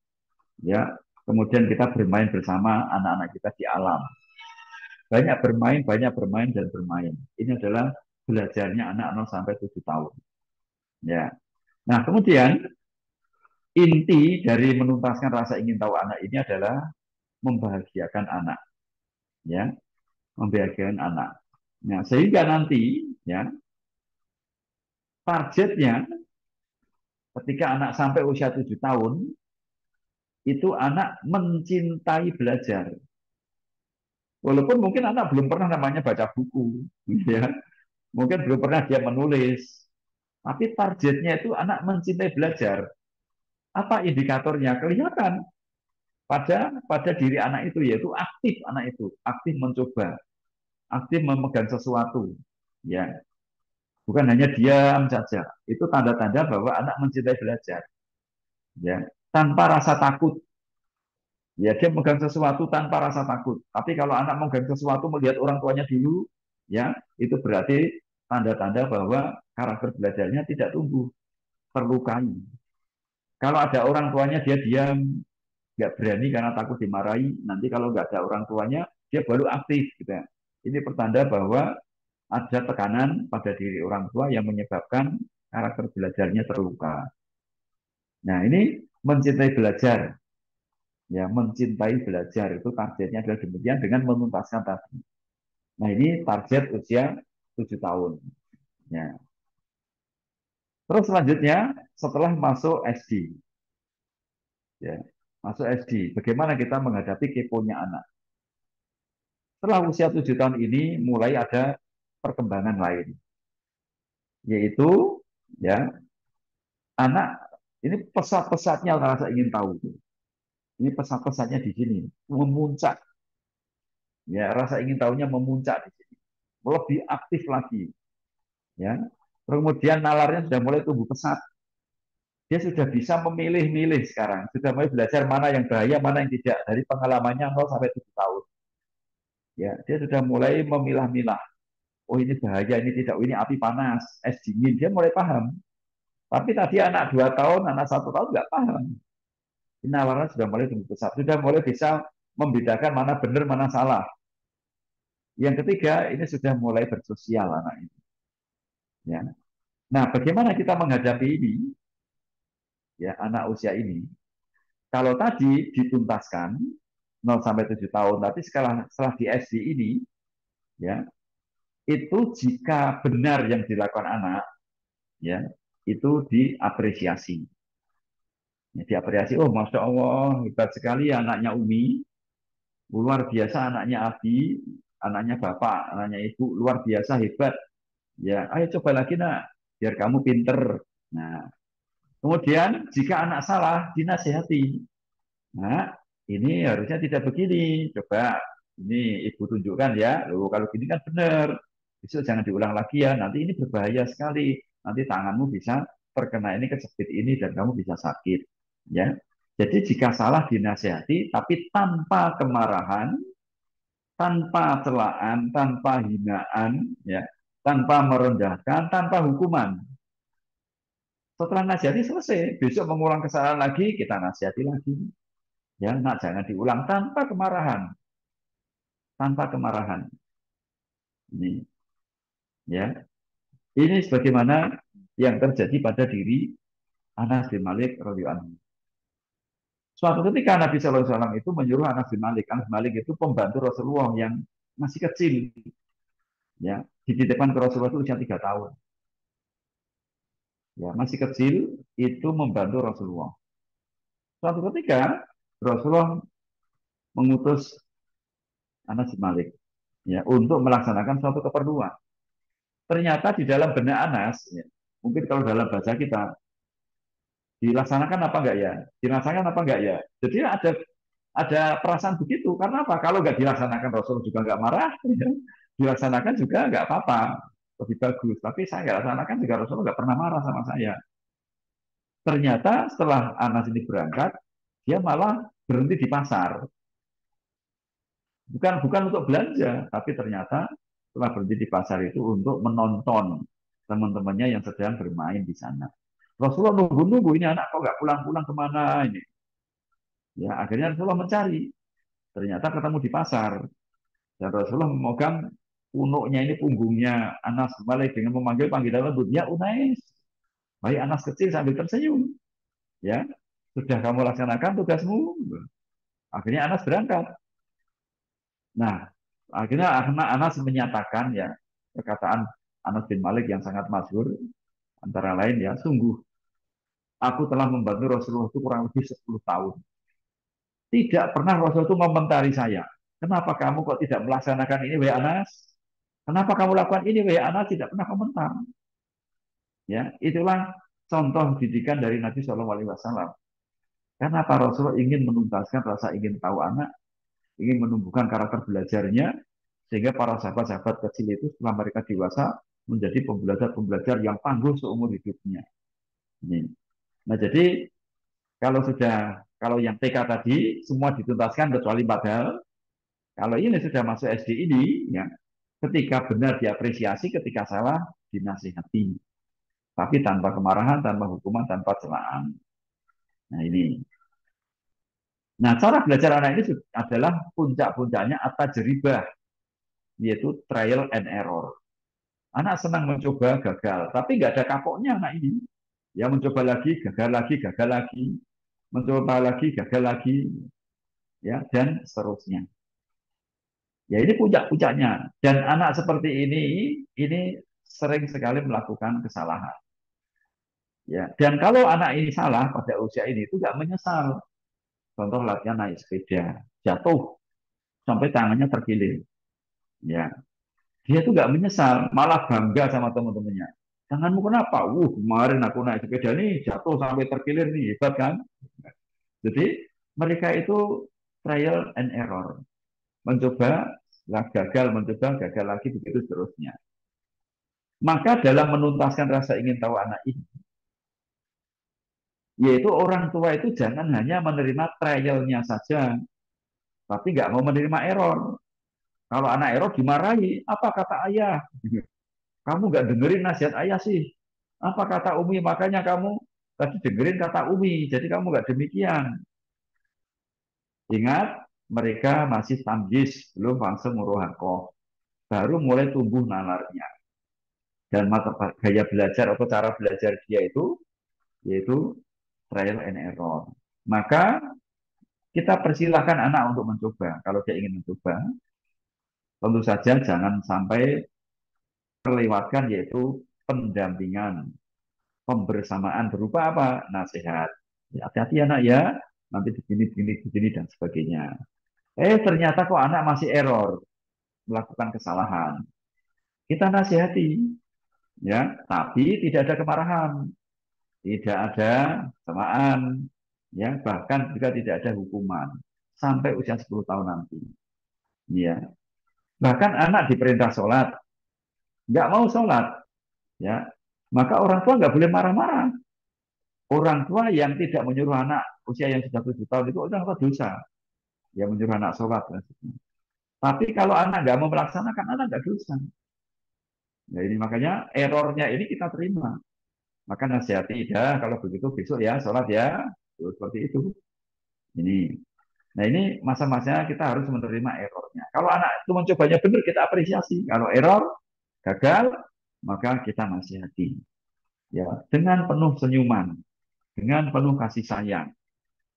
ya Kemudian kita bermain bersama anak-anak kita di alam. Banyak bermain dan bermain. Ini adalah belajarnya anak 0 sampai 7 tahun. Ya. Nah, kemudian inti dari menuntaskan rasa ingin tahu anak ini adalah membahagiakan anak, ya, membahagiakan anak. Nah, sehingga nanti, ya, targetnya ketika anak sampai usia 7 tahun, itu anak mencintai belajar. Walaupun mungkin anak belum pernah namanya baca buku, ya, mungkin belum pernah dia menulis, tapi targetnya itu anak mencintai belajar. Apa indikatornya? Kelihatan pada diri anak itu, yaitu aktif anak itu, aktif mencoba, aktif memegang sesuatu, ya, bukan hanya diam saja. Itu tanda-tanda bahwa anak mencintai belajar, ya, tanpa rasa takut. Ya, dia memegang sesuatu tanpa rasa takut. Tapi kalau anak memegang sesuatu melihat orang tuanya dulu, ya, itu berarti tanda-tanda bahwa karakter belajarnya tidak tumbuh, terlukai. Kalau ada orang tuanya dia diam, nggak berani karena takut dimarahi. Nanti kalau nggak ada orang tuanya, dia baru aktif, gitu ya. Ini pertanda bahwa ada tekanan pada diri orang tua yang menyebabkan karakter belajarnya terluka. Nah, ini mencintai belajar, ya, mencintai belajar itu targetnya adalah demikian dengan menuntaskan tadi. Nah, ini target usia 7 tahun. Ya. Terus selanjutnya setelah masuk SD, ya, masuk SD, bagaimana kita menghadapi keponya anak? Setelah usia 7 tahun ini mulai ada perkembangan lain, yaitu, ya, anak ini pesat-pesatnya rasa ingin tahu. Ini pesat-pesatnya di sini memuncak, ya, rasa ingin tahunya memuncak di sini, lebih aktif lagi, ya. Kemudian nalarnya sudah mulai tumbuh pesat. Dia sudah bisa memilih-milih sekarang, sudah mulai belajar mana yang bahaya, mana yang tidak dari pengalamannya 0 sampai 7 tahun. Ya, dia sudah mulai memilah-milah. Oh, ini bahaya, ini tidak, oh, ini api panas, es dingin, dia mulai paham. Tapi tadi anak 2 tahun, anak 1 tahun nggak paham. Nalarnya sudah mulai tumbuh besar, sudah mulai bisa membedakan mana benar, mana salah. Yang ketiga, ini sudah mulai bersosial anak ini. Ya. Nah, bagaimana kita menghadapi ini, ya, anak usia ini? Kalau tadi dituntaskan 0 sampai 7 tahun, tapi setelah di SD ini, ya, itu jika benar yang dilakukan anak, ya, itu diapresiasi. Ya, diapresiasi, oh, Masya Allah, hebat sekali anaknya Umi, luar biasa anaknya Abi, anaknya Bapak, anaknya Ibu, luar biasa hebat. Ya, ayo coba lagi nak, biar kamu pinter. Nah, kemudian jika anak salah, dinasehati. Nah, ini harusnya tidak begini. Coba ini ibu tunjukkan ya. Loh, kalau gini kan benar. Besok jangan diulang lagi ya. Nanti ini berbahaya sekali. Nanti tanganmu bisa terkena ini kejepit ini dan kamu bisa sakit. Ya. Jadi jika salah dinasehati, tapi tanpa kemarahan, tanpa celaan, tanpa hinaan, ya, tanpa merendahkan, tanpa hukuman. Setelah nasihati selesai, besok mengulang kesalahan lagi, kita nasihati lagi. Ya, nak jangan diulang tanpa kemarahan, tanpa kemarahan. Ini, ya, ini sebagaimana yang terjadi pada diri Anas bin Malik radhiyallahu anhu. Suatu ketika Nabi Shallallahu Alaihi Wasallam itu menyuruh Anas bin Malik. Anas bin Malik itu pembantu Rasulullah yang masih kecil, ya, dititipkan ke Rasulullah itu usia 3 tahun. Ya, masih kecil itu membantu Rasulullah. Suatu ketika Rasulullah mengutus Anas bin Malik, ya, untuk melaksanakan suatu keperluan. Ternyata di dalam benak Anas, ya, mungkin kalau dalam bahasa kita, dilaksanakan apa enggak ya? Dilaksanakan apa enggak ya? Jadi ada perasaan begitu. Karena apa? Kalau enggak dilaksanakan Rasul juga enggak marah, ya. Dilaksanakan juga enggak apa-apa, lebih bagus. Tapi saya enggak laksanakan juga Rasul enggak pernah marah sama saya. Ternyata setelah Anas ini berangkat, dia malah berhenti di pasar. Bukan untuk belanja, tapi ternyata setelah berhenti di pasar itu untuk menonton teman-temannya yang sedang bermain di sana. Rasulullah nunggu-nunggu, ini anak kok nggak pulang-pulang kemana ini. Ya, akhirnya Rasulullah mencari. Ternyata ketemu di pasar. Dan Rasulullah memegang punuknya ini punggungnya Anas bin Malik dengan memanggil panggilan lembut, ya Unais. Baik Anas kecil sambil tersenyum. Ya, sudah kamu laksanakan tugasmu. Akhirnya Anas berangkat. Nah, akhirnya Anas menyatakan ya perkataan Anas bin Malik yang sangat masyhur antara lain ya, sungguh aku telah membantu Rasulullah itu kurang lebih 10 tahun. Tidak pernah Rasul itu mementari saya. Kenapa kamu kok tidak melaksanakan ini, wahai Anas? Kenapa kamu lakukan ini, wahai Anas? Tidak pernah komentar. Ya, itulah contoh didikan dari Nabi Shallallahu Alaihi Wasallam. Kenapa Rasulullah ingin menuntaskan rasa ingin tahu anak, ingin menumbuhkan karakter belajarnya, sehingga para sahabat-sahabat kecil itu setelah mereka dewasa menjadi pembelajar-pembelajar yang tangguh seumur hidupnya. Ini. Nah, jadi kalau yang TK tadi semua dituntaskan kecuali 4 hal. Kalau ini sudah masuk SD ini, ya, ketika benar diapresiasi, ketika salah dinasihati. Tapi tanpa kemarahan, tanpa hukuman, tanpa celaan. Nah ini. Nah cara belajar anak ini adalah puncak-puncaknya at-tajribah, yaitu trial and error. Anak senang mencoba, gagal. Tapi nggak ada kapoknya anak ini. Ya mencoba lagi, gagal lagi, gagal lagi. Mencoba lagi, gagal lagi. Ya, dan seterusnya. Ya ini puncak-puncaknya. Dan anak seperti ini sering sekali melakukan kesalahan. Ya, dan kalau anak ini salah pada usia ini itu nggak menyesal. Contoh latihan naik sepeda, jatuh sampai tangannya terkilir. Ya, dia tuh nggak menyesal, malah bangga sama teman-temannya. Tanganmu kenapa? Kemarin aku naik sepeda nih jatuh sampai terkilir nih, hebat kan? Jadi mereka itu trial and error, mencoba, gagal, mencoba, gagal lagi begitu seterusnya. Maka dalam menuntaskan rasa ingin tahu anak ini, yaitu orang tua itu jangan hanya menerima trialnya saja, tapi nggak mau menerima error. Kalau anak error dimarahi, apa kata ayah? Kamu nggak dengerin nasihat ayah sih. Apa kata Umi? Makanya kamu tadi dengerin kata Umi, jadi kamu nggak demikian. Ingat, mereka masih tamjiz, belum langsung murohakoh. Baru mulai tumbuh nalarnya. Dan mata gaya belajar atau cara belajar dia itu, yaitu trial and error. Maka kita persilahkan anak untuk mencoba. Kalau dia ingin mencoba, tentu saja jangan sampai terlewatkan yaitu pendampingan, pembersamaan berupa apa? Nasihat. Ya, hati-hati anak ya, nanti begini, begini, begini, dan sebagainya. Ternyata kok anak masih error, melakukan kesalahan. Kita nasihati, ya, tapi tidak ada kemarahan, tidak ada samaan, ya, bahkan juga tidak ada hukuman sampai usia 10 tahun nanti. Ya, bahkan anak diperintah sholat, nggak mau sholat, ya, maka orang tua nggak boleh marah-marah. Orang tua yang tidak menyuruh anak usia yang sudah 7 tahun itu orang tua dosa, yang menyuruh anak sholat. Tapi kalau anak nggak mau melaksanakan, anak nggak dosa. Nah ini makanya errornya ini kita terima. Maka nasihati, ya kalau begitu besok ya sholat ya, seperti itu. Ini. Nah ini masa-masanya kita harus menerima errornya. Kalau anak itu mencobanya benar, kita apresiasi. Kalau error, gagal, maka kita nasihati. Ya, dengan penuh senyuman, dengan penuh kasih sayang,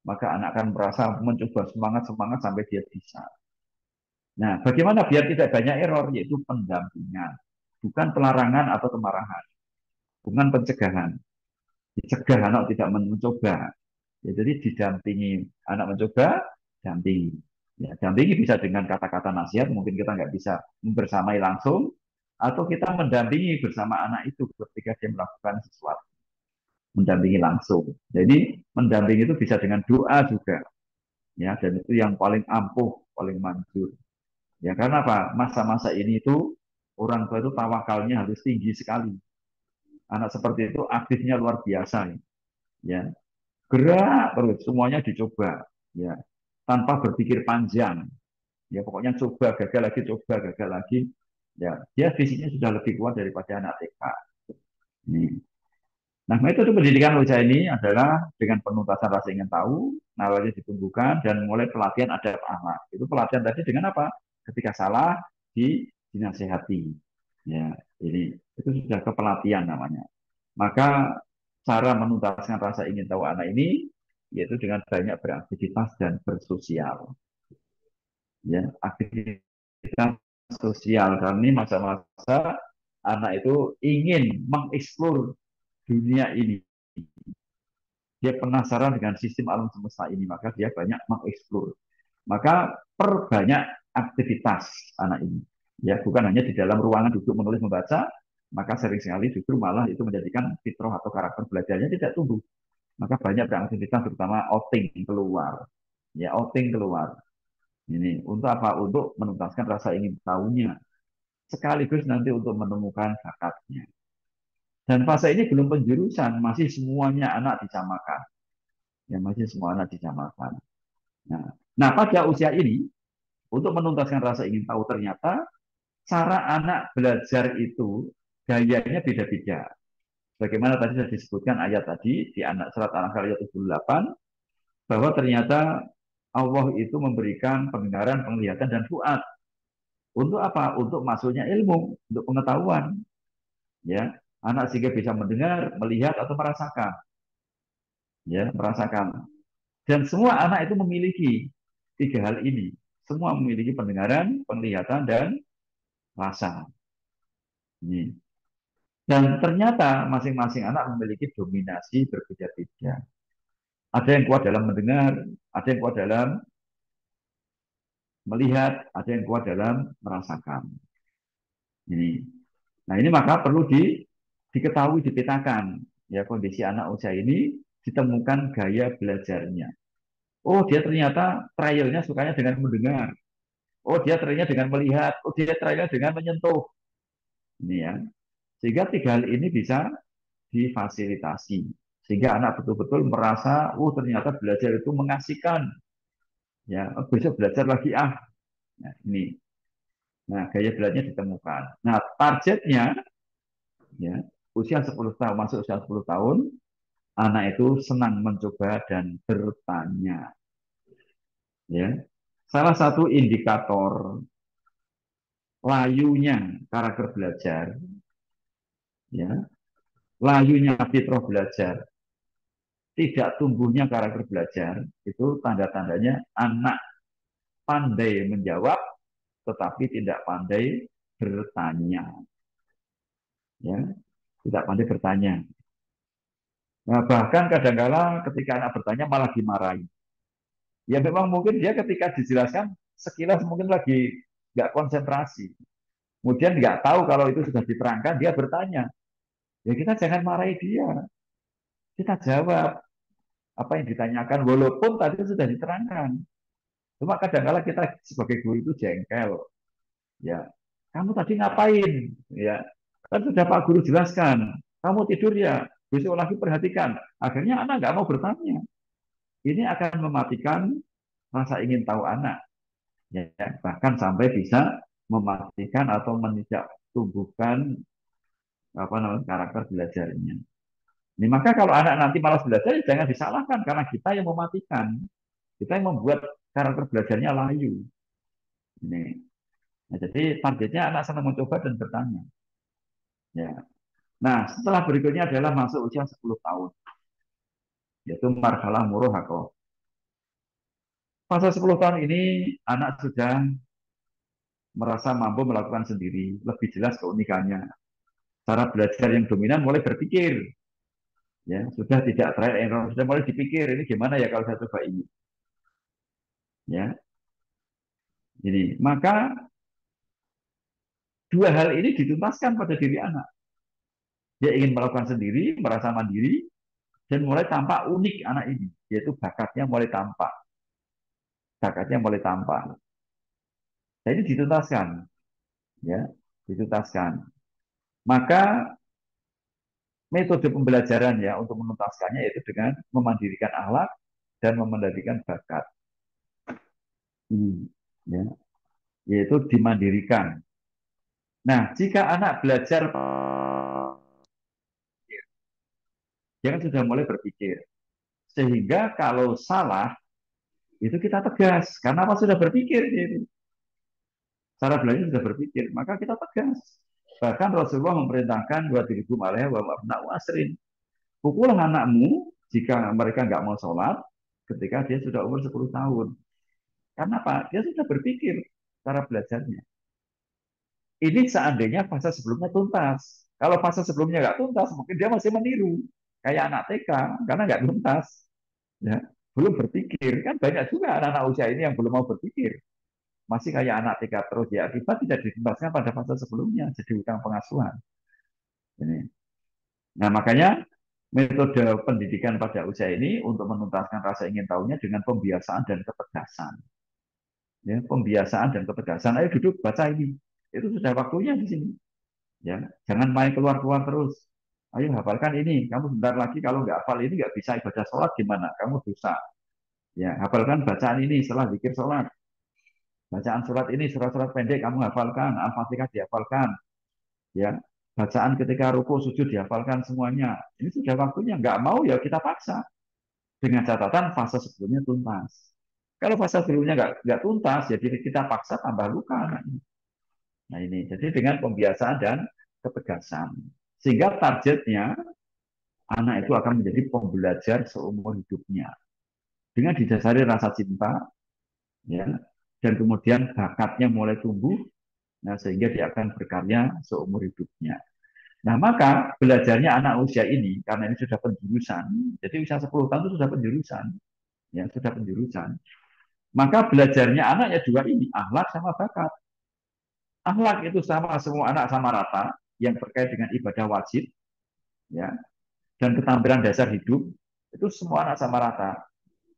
maka anak akan merasa mencoba semangat-semangat sampai dia bisa. Nah, bagaimana biar tidak banyak error? Yaitu pendampingan, bukan pelarangan atau kemarahan, bukan pencegahan. Dicegah anak tidak mencoba. Ya, jadi didampingi anak mencoba, dampingi. Ya, dampingi bisa dengan kata-kata nasihat, mungkin kita nggak bisa membersamai langsung, atau kita mendampingi bersama anak itu ketika dia melakukan sesuatu. Mendampingi langsung. Jadi mendampingi itu bisa dengan doa juga. Ya, dan itu yang paling ampuh, paling manjur. Ya, karena apa? Masa-masa ini itu orang tua itu tawakalnya harus tinggi sekali. Anak seperti itu aktifnya luar biasa. Ya, gerak terus, semuanya dicoba. Ya, tanpa berpikir panjang. Ya, pokoknya coba, gagal lagi, coba, gagal lagi. Ya, dia fisiknya sudah lebih kuat daripada anak TK. Ini. Nah, metode pendidikan usia ini adalah dengan penuntasan rasa ingin tahu, nalarnya ditumbuhkan, dan mulai pelatihan adab anak. Itu pelatihan tadi dengan apa? Ketika salah, dinasehati. Ya, ini itu sudah kepelatihan namanya. Maka cara menuntaskan rasa ingin tahu anak ini yaitu dengan banyak beraktivitas dan bersosial. Ya, aktivitas sosial karena ini masa-masa anak itu ingin mengeksplor dunia ini. Dia penasaran dengan sistem alam semesta ini, maka dia banyak mengeksplor. Maka perbanyak aktivitas anak ini. Ya, bukan hanya di dalam ruangan duduk menulis membaca, maka sering sekali justru malah itu menjadikan fitrah atau karakter belajarnya tidak tumbuh. Maka banyak beraktivitas terutama outing keluar. Ya, outing keluar. Ini untuk apa? Untuk menuntaskan rasa ingin tahunya. Sekaligus nanti untuk menemukan bakatnya. Dan fase ini belum penjurusan, masih semuanya anak disamakan. Ya, masih semua anak disamakan. Nah, pada usia ini, untuk menuntaskan rasa ingin tahu ternyata cara anak belajar itu gayanya beda-beda. Bagaimana tadi sudah disebutkan ayat tadi di anak surat Al-Anfal ayat 78 bahwa ternyata Allah itu memberikan pendengaran, penglihatan dan fuad. Untuk apa? Untuk masuknya ilmu, untuk pengetahuan. Ya, anak sehingga bisa mendengar, melihat atau merasakan. Ya, merasakan. Dan semua anak itu memiliki tiga hal ini. Semua memiliki pendengaran, penglihatan dan rasa. Ini. Dan ternyata masing-masing anak memiliki dominasi berbeda-beda. Ada yang kuat dalam mendengar, ada yang kuat dalam melihat, ada yang kuat dalam merasakan. Ini. Nah, ini maka perlu diketahui, dipetakan. Ya, kondisi anak usia ini ditemukan gaya belajarnya. Oh, dia ternyata trialnya sukanya dengan mendengar. Oh, dia trialnya dengan melihat. Oh, dia trialnya dengan menyentuh. Ini ya. Sehingga tiga hal ini bisa difasilitasi. Sehingga anak betul-betul merasa, oh ternyata belajar itu mengasihkan. Ya, oh, besok belajar lagi ah. Nah, ini. Nah, gaya belajarnya ditemukan. Nah, targetnya ya, usia 10 tahun, masuk usia 10 tahun, anak itu senang mencoba dan bertanya. Ya. Salah satu indikator layunya karakter belajar, ya, layunya fitrah belajar, tidak tumbuhnya karakter belajar, itu tanda-tandanya anak pandai menjawab, tetapi tidak pandai bertanya. Ya, tidak pandai bertanya. Nah, bahkan kadang-kala ketika anak bertanya malah dimarahi. Ya memang mungkin dia ketika dijelaskan sekilas mungkin lagi nggak konsentrasi. Kemudian nggak tahu kalau itu sudah diterangkan, dia bertanya. Ya kita jangan marahi dia. Kita jawab apa yang ditanyakan walaupun tadi sudah diterangkan. Cuma kadang-kala kita sebagai guru itu jengkel. Ya, kamu tadi ngapain? Ya, kan sudah Pak Guru jelaskan. Kamu tidur ya, besok lagi perhatikan. Akhirnya anak nggak mau bertanya. Ini akan mematikan rasa ingin tahu anak. Ya, bahkan sampai bisa mematikan atau menijak tumbuhkan apa namanya karakter belajarnya. Ini maka kalau anak nanti malas belajar ya jangan disalahkan karena kita yang mematikan, kita yang membuat karakter belajarnya layu. Ini, nah, jadi targetnya anak senang mencoba dan bertanya. Ya. Nah, setelah berikutnya adalah masuk usia 10 tahun, yaitu marhalah murohaqah. Masa 10 tahun ini anak sudah merasa mampu melakukan sendiri, lebih jelas keunikannya. Cara belajar yang dominan mulai berpikir, ya sudah tidak trial and error, sudah mulai dipikir ini gimana ya kalau saya coba ini, ya. Jadi maka dua hal ini dituntaskan pada diri anak. Dia ingin melakukan sendiri, merasa mandiri, dan mulai tampak unik anak ini, yaitu bakatnya mulai tampak, bakatnya mulai tampak. Nah, ini dituntaskan, ya, dituntaskan. Maka metode pembelajaran ya untuk menuntaskannya yaitu dengan memandirikan akhlak dan memandirikan bakat. Ini, ya, yaitu dimandirikan. Nah, jika anak belajar dia kan sudah mulai berpikir. Sehingga kalau salah, itu kita tegas. Karena apa? Sudah berpikir. Gitu. Cara belajar sudah berpikir, maka kita tegas. Bahkan Rasulullah memerintahkan buat diriku alaihi wa asrin. Pukullah anakmu jika mereka nggak mau sholat ketika dia sudah umur 10 tahun. Karena apa? Dia sudah berpikir cara belajarnya. Ini seandainya fase sebelumnya tuntas. Kalau fase sebelumnya nggak tuntas, mungkin dia masih meniru. Kayak anak TK, karena nggak tuntas. Ya, belum berpikir. Kan banyak juga anak-anak usia ini yang belum mau berpikir. Masih kayak anak TK terus. Ya, akibat tidak dituntaskan pada fase sebelumnya. Jadi utang pengasuhan. Ini. Nah, makanya metode pendidikan pada usia ini untuk menuntaskan rasa ingin tahunya dengan pembiasaan dan ketegasan. Ya, pembiasaan dan ketegasan. Ayo duduk baca ini. Itu sudah waktunya di sini. Ya, jangan main keluar-keluar terus. Ayo hafalkan ini. Kamu sebentar lagi kalau nggak hafal ini nggak bisa ibadah sholat gimana? Kamu dosa. Ya, hafalkan bacaan ini setelah zikir sholat. Bacaan surat ini surat-surat pendek kamu hafalkan. Al-Fatihah dihafalkan. Ya, bacaan ketika ruku sujud dihafalkan semuanya. Ini sudah waktunya. Nggak mau ya kita paksa. Dengan catatan fase sebelumnya tuntas. Kalau fase sebelumnya nggak tuntas, jadi kita paksa tambah luka. Nah ini, jadi dengan pembiasaan dan ketegasan. Sehingga targetnya, anak itu akan menjadi pembelajar seumur hidupnya. Dengan didasari rasa cinta, ya, dan kemudian bakatnya mulai tumbuh, nah sehingga dia akan berkarya seumur hidupnya. Nah maka belajarnya anak usia ini, karena ini sudah penjurusan, jadi usia 10 tahun itu sudah penjurusan, ya sudah penjurusan. Maka belajarnya anaknya dua ini, akhlak sama bakat. Akhlak itu sama semua anak sama rata, yang terkait dengan ibadah wajib, ya, dan keterampilan dasar hidup, itu semua anak sama rata.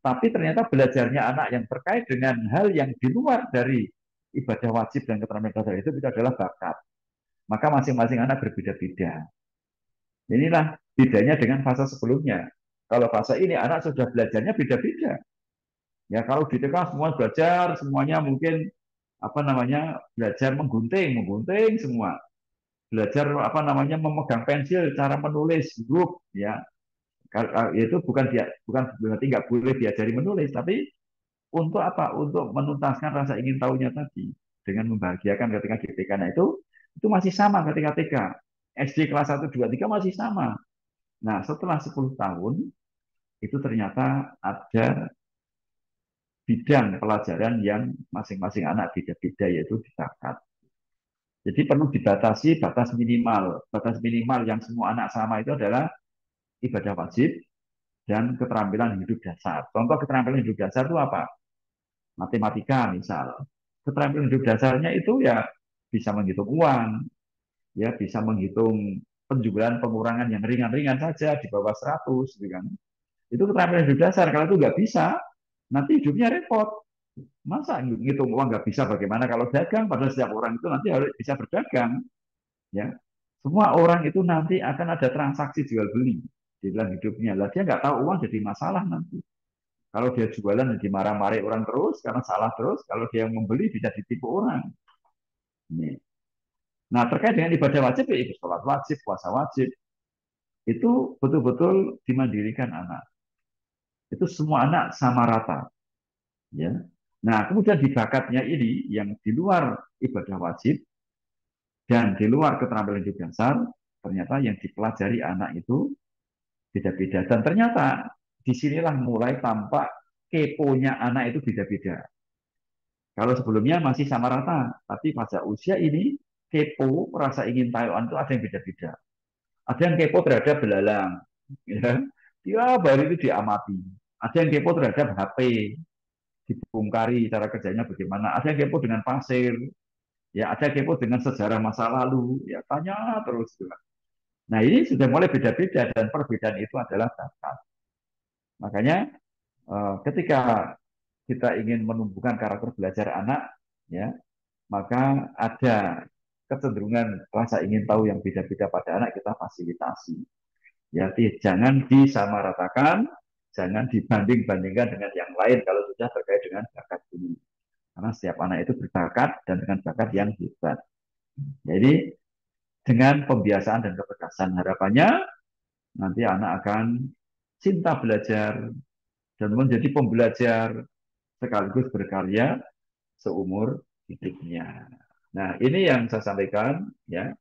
Tapi ternyata belajarnya anak yang terkait dengan hal yang di luar dari ibadah wajib dan keterampilan dasar hidup itu adalah bakat. Maka masing-masing anak berbeda-beda. Inilah bedanya dengan fase sebelumnya. Kalau fase ini anak sudah belajarnya beda-beda. Ya kalau di TK semua belajar, semuanya mungkin apa namanya belajar menggunting semua. Belajar apa namanya memegang pensil, cara menulis huruf, ya itu bukan berarti nggak boleh diajari menulis, tapi untuk apa? Untuk menuntaskan rasa ingin tahunya tadi dengan membahagiakan ketika di TK. Nah itu masih sama ketika TK. SD kelas 1, 2, 3 masih sama. Nah, setelah 10 tahun itu ternyata ada bidang pelajaran yang masing-masing anak beda-beda yaitu di bakat. Jadi perlu dibatasi batas minimal. Batas minimal yang semua anak sama itu adalah ibadah wajib dan keterampilan hidup dasar. Contoh keterampilan hidup dasar itu apa? Matematika misal. Keterampilan hidup dasarnya itu ya bisa menghitung uang, ya bisa menghitung penjualan pengurangan yang ringan-ringan saja di bawah 100, gitu kan. Itu keterampilan hidup dasar. Kalau itu nggak bisa, nanti hidupnya repot. Masa ngitung uang nggak bisa bagaimana kalau dagang? Padahal setiap orang itu nanti harus bisa berdagang. Ya, semua orang itu nanti akan ada transaksi jual beli di dalam hidupnya. Lah dia nggak tahu uang jadi masalah nanti. Kalau dia jualan dimarah-marahi orang terus karena salah terus. Kalau dia membeli bisa ditipu orang. Ini. Nah terkait dengan ibadah wajib ya sholat wajib, puasa wajib itu betul-betul dimandirikan anak. Itu semua anak sama rata. Ya. Nah kemudian di bakatnya ini yang di luar ibadah wajib dan di luar keterampilan hidup dasar, ternyata yang dipelajari anak itu beda-beda. Dan ternyata disinilah mulai tampak keponya anak itu beda-beda. Kalau sebelumnya masih sama rata, tapi pada usia ini kepo, rasa ingin tahu itu ada yang beda-beda. Ada yang kepo terhadap belalang, ya. Tiap hari itu diamati. Ada yang kepo terhadap HP, dibongkari cara kerjanya bagaimana. Ada yang kepo dengan pasir, ya. Ada yang kepo dengan sejarah masa lalu, ya. Tanya terus. Nah ini sudah mulai beda-beda dan perbedaan itu adalah bakat. Makanya ketika kita ingin menumbuhkan karakter belajar anak, ya, maka ada kecenderungan rasa ingin tahu yang beda-beda pada anak kita fasilitasi. Ya, jangan disamaratakan, jangan dibanding-bandingkan dengan yang lain kalau sudah terkait dengan bakat ini. Karena setiap anak itu berbakat dan dengan bakat yang hebat. Jadi dengan pembiasaan dan ketegasan harapannya nanti anak akan cinta belajar dan menjadi pembelajar sekaligus berkarya seumur hidupnya. Nah, ini yang saya sampaikan ya.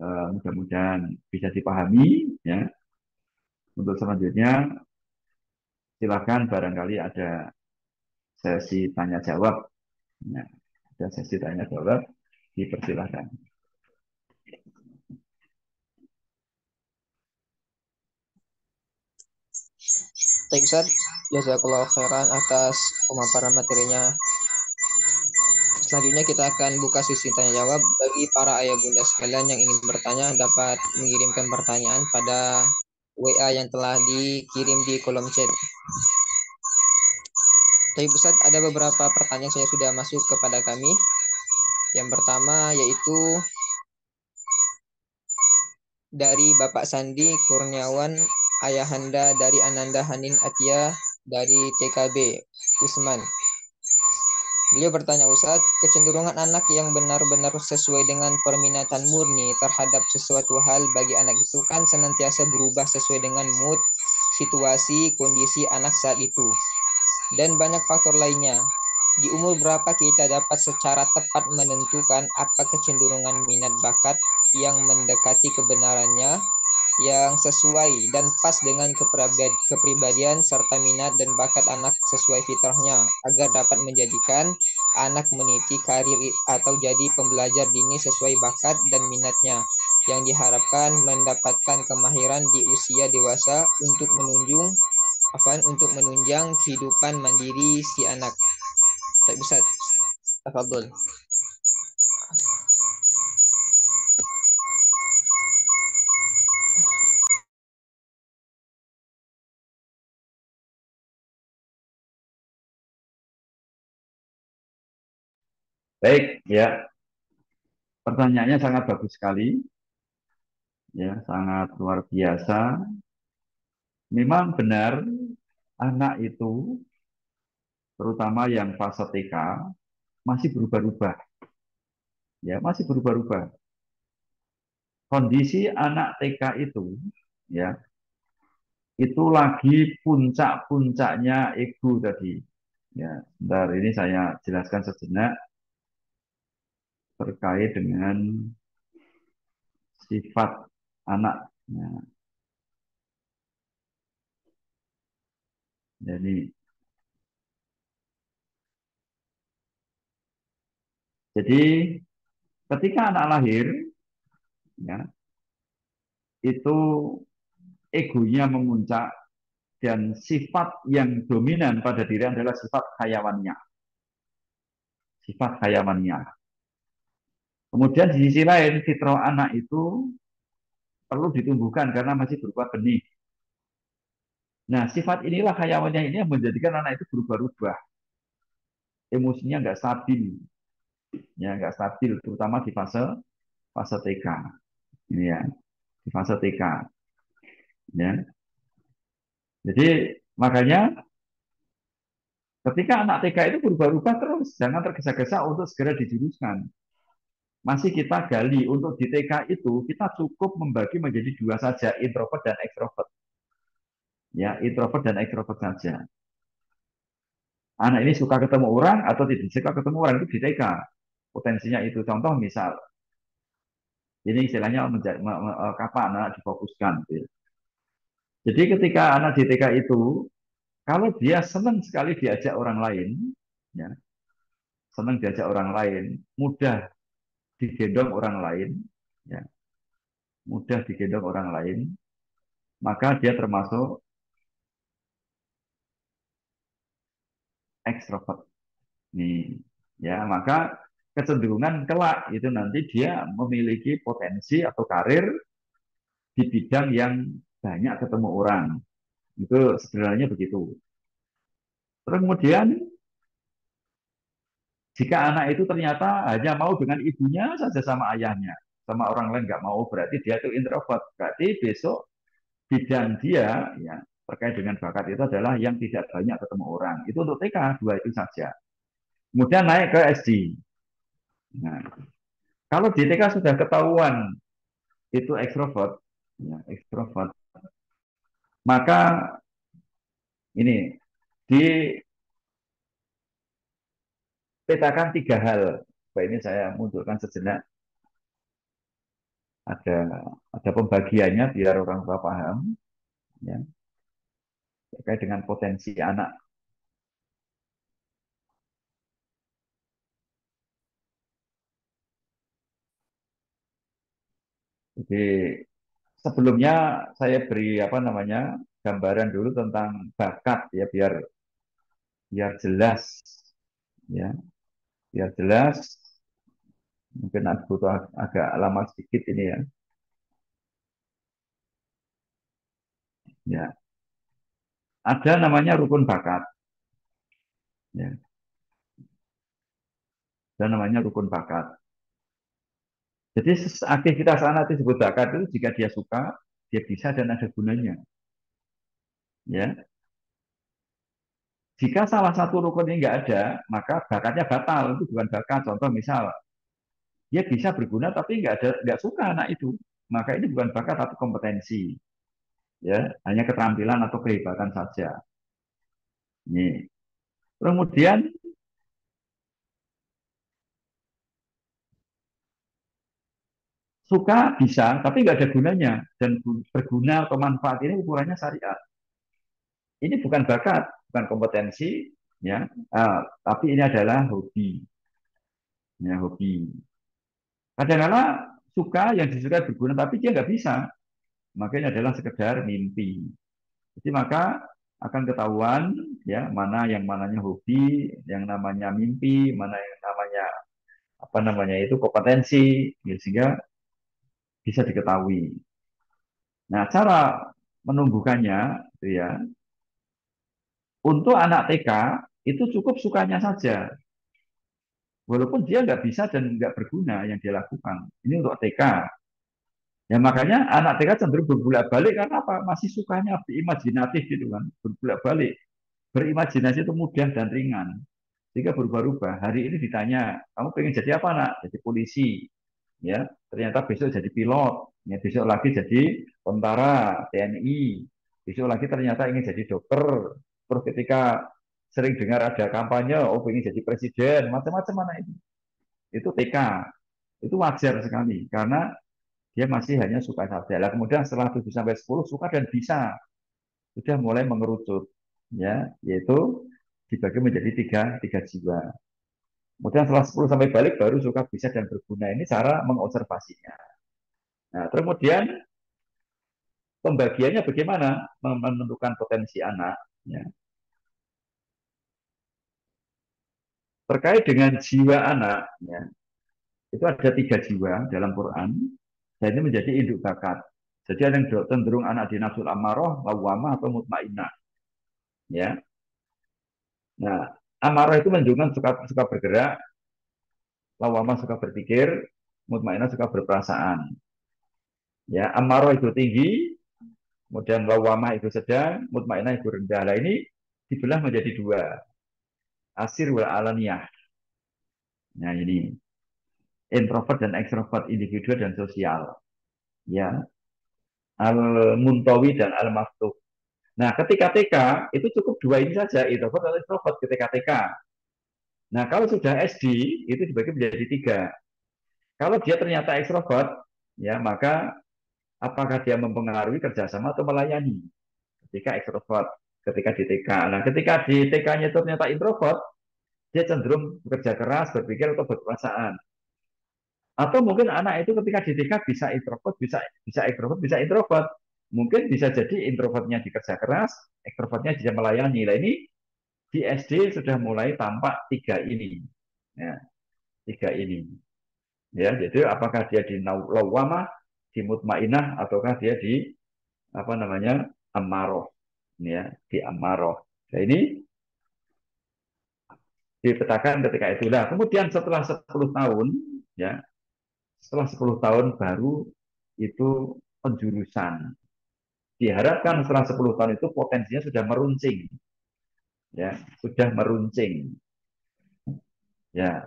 Mudah-mudahan bisa dipahami ya. Untuk selanjutnya silakan barangkali ada sesi tanya jawab. Ya, ada sesi tanya jawab, dipersilahkan. Baik Ustaz, jazakallah khairan atas pemaparan materinya. Selanjutnya kita akan buka sesi tanya jawab. Bagi para ayah bunda sekalian yang ingin bertanya dapat mengirimkan pertanyaan pada WA yang telah dikirim di kolom chat. Tapi Ustaz, ada beberapa pertanyaan saya sudah masuk kepada kami. Yang pertama yaitu dari Bapak Sandi Kurniawan Ayahanda dari Ananda Hanin Atia dari TKB Usman. Beliau bertanya, Ustadz, kecenderungan anak yang benar-benar sesuai dengan perminatan murni terhadap sesuatu hal bagi anak itu kan senantiasa berubah sesuai dengan mood, situasi, kondisi anak saat itu. Dan banyak faktor lainnya. Di umur berapa kita dapat secara tepat menentukan apa kecenderungan minat bakat yang mendekati kebenarannya, yang sesuai dan pas dengan kepribadian serta minat dan bakat anak sesuai fitrahnya, agar dapat menjadikan anak meniti karir atau jadi pembelajar dini sesuai bakat dan minatnya, yang diharapkan mendapatkan kemahiran di usia dewasa untuk menunjang kehidupan mandiri si anak. Tak bisa. Tafadhol. Baik, ya. Pertanyaannya sangat bagus sekali. Ya, sangat luar biasa. Memang benar anak itu terutama yang fase TK masih berubah-ubah. Ya, masih berubah-ubah. Kondisi anak TK itu ya, itu lagi puncak-puncaknya ego tadi. Ya, sebentar ini saya jelaskan sejenak terkait dengan sifat anak. Ya, jadi ketika anak lahir, ya, itu egonya memuncak dan sifat yang dominan pada diri adalah sifat hayawannya. Sifat hayawannya. Kemudian di sisi lain, fitrah anak itu perlu ditumbuhkan karena masih berupa benih. Nah, sifat inilah hayawannya ini yang menjadikan anak itu berubah-ubah. Emosinya nggak stabil, ya nggak stabil, terutama di fase fase TK. Ini ya, di fase TK. Ya, jadi makanya ketika anak TK itu berubah-ubah terus, jangan tergesa-gesa untuk segera dijuruskan. Masih kita gali untuk di TK itu kita cukup membagi menjadi dua saja, introvert dan ekstrovert. Ya, introvert dan ekstrovert saja. Anak ini suka ketemu orang atau tidak suka ketemu orang itu di TK. Potensinya itu contoh misal, ini istilahnya kapan anak difokuskan. Gitu. Jadi ketika anak di TK itu, kalau dia senang sekali diajak orang lain, ya, senang diajak orang lain, mudah digendong orang lain, ya, mudah digendong orang lain, maka dia termasuk ekstrovert. Nih, ya, maka kecenderungan kelak itu nanti dia memiliki potensi atau karir di bidang yang banyak ketemu orang. Itu sebenarnya begitu. Terus kemudian jika anak itu ternyata hanya mau dengan ibunya saja sama ayahnya, sama orang lain nggak mau, berarti dia itu introvert. Berarti besok bidang dia ya terkait dengan bakat itu adalah yang tidak banyak ketemu orang. Itu untuk TK dua itu saja. Kemudian naik ke SD. Nah, kalau di TK sudah ketahuan itu ekstrovert, ya, ekstrovert. Maka ini dipetakan tiga hal. Baik, ini saya munculkan sejenak. Ada pembagiannya biar orang tua paham, ya, terkait dengan potensi anak. Jadi sebelumnya saya beri apa namanya gambaran dulu tentang bakat ya biar biar jelas ya biar jelas. Mungkin aku butuh agak lama sedikit ini ya. Ya, ada namanya rukun bakat. Ya, ada namanya rukun bakat. Jadi aktivitas anak disebut bakat itu jika dia suka, dia bisa dan ada gunanya. Ya, jika salah satu rukun ini nggak ada, maka bakatnya batal. Itu bukan bakat. Contoh misal, dia bisa berguna tapi nggak suka anak itu, maka ini bukan bakat atau kompetensi. Ya, hanya keterampilan atau kehebatan saja. Ini. Kemudian suka bisa, tapi nggak ada gunanya. Dan berguna atau manfaat ini ukurannya syariat. Ini bukan bakat, bukan kompetensi, ya, tapi ini adalah hobi, ya, hobi. Kadang-kadang suka yang disukai berguna, tapi dia nggak bisa. Makanya adalah sekedar mimpi. Jadi maka akan ketahuan ya mana yang mananya hobi, yang namanya mimpi, mana yang namanya apa namanya itu kompetensi, ya, sehingga bisa diketahui. Nah, cara menumbuhkannya itu ya untuk anak TK itu cukup sukanya saja, walaupun dia nggak bisa dan nggak berguna yang dia lakukan. Ini untuk TK. Ya makanya anak TK cenderung berbolak-balik karena apa? Masih sukanya berimajinatif gitu kan, berbolak-balik. Berimajinasi itu mudah dan ringan. Jika berubah-ubah, hari ini ditanya, kamu pengen jadi apa nak? Jadi polisi, ya. Ternyata besok jadi pilot, ya. Besok lagi jadi tentara, TNI. Besok lagi ternyata ingin jadi dokter. Terus ketika sering dengar ada kampanye, oh ingin jadi presiden, macam-macam mana itu. Itu TK, itu wajar sekali karena dia masih hanya suka saja. Lah kemudian setelah 7 sampai 10 suka dan bisa, sudah mulai mengerucut, ya, yaitu dibagi menjadi tiga jiwa. Kemudian setelah 10 sampai balik baru suka bisa dan berguna. Ini cara mengobservasinya. Nah, kemudian pembagiannya bagaimana menentukan potensi anak, ya. Terkait dengan jiwa anak, ya, itu ada tiga jiwa dalam Quran, dan ini menjadi induk bakat. Jadi ada yang cenderung anak di nafsul amarah, lawamah atau mutmainnah, ya. Nah, amarah itu menunjukkan suka bergerak, lawamah suka berpikir, mutmainnah suka berperasaan. Ya, amarah itu tinggi, kemudian lawamah itu sedang, mutmainnah itu rendah. Nah, ini dibelah menjadi dua, asir wal alaniyah. Nah, ini introvert dan ekstrovert, individual dan sosial. Ya, al-muntawi dan al-maftuh. Nah, ketika TK itu cukup dua ini saja, introvert atau ekstrovert ketika TK. Nah, kalau sudah SD itu dibagi menjadi tiga. Kalau dia ternyata ekstrovert, ya maka apakah dia mempengaruhi kerjasama atau melayani ketika ekstrovert, ketika di TK. Nah, ketika di TK-nya itu ternyata introvert, dia cenderung bekerja keras, berpikir atau berperasaan. Atau mungkin anak itu ketika di TK bisa introvert, bisa ekstrovert, bisa introvert. Mungkin bisa jadi introvertnya di kerja keras, ekstrovertnya bisa melayani. Nah, ini di SD sudah mulai tampak tiga ini. Ya, tiga ini. Ya, jadi apakah dia di lawamah, di mutmainah, ataukah dia di apa namanya amaroh, ya, di amaroh. Nah, ini dipetakan ketika itu. Nah, kemudian setelah 10 tahun, ya, setelah 10 tahun baru itu penjurusan. Diharapkan setelah 10 tahun itu potensinya sudah meruncing, ya, sudah meruncing. Ya,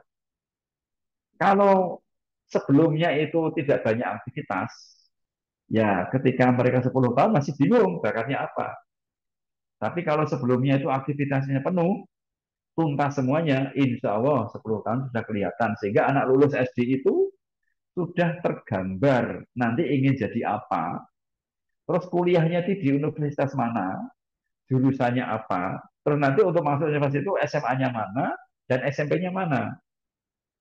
kalau sebelumnya itu tidak banyak aktivitas, Ya, ketika mereka 10 tahun masih bingung bakatnya apa. Tapi kalau sebelumnya itu aktivitasnya penuh, tuntas semuanya, insya Allah 10 tahun sudah kelihatan. Sehingga anak lulus SD itu sudah tergambar nanti ingin jadi apa, terus kuliahnya di universitas mana, jurusannya apa, terus nanti untuk masuk universitas itu SMA-nya mana, dan SMP-nya mana.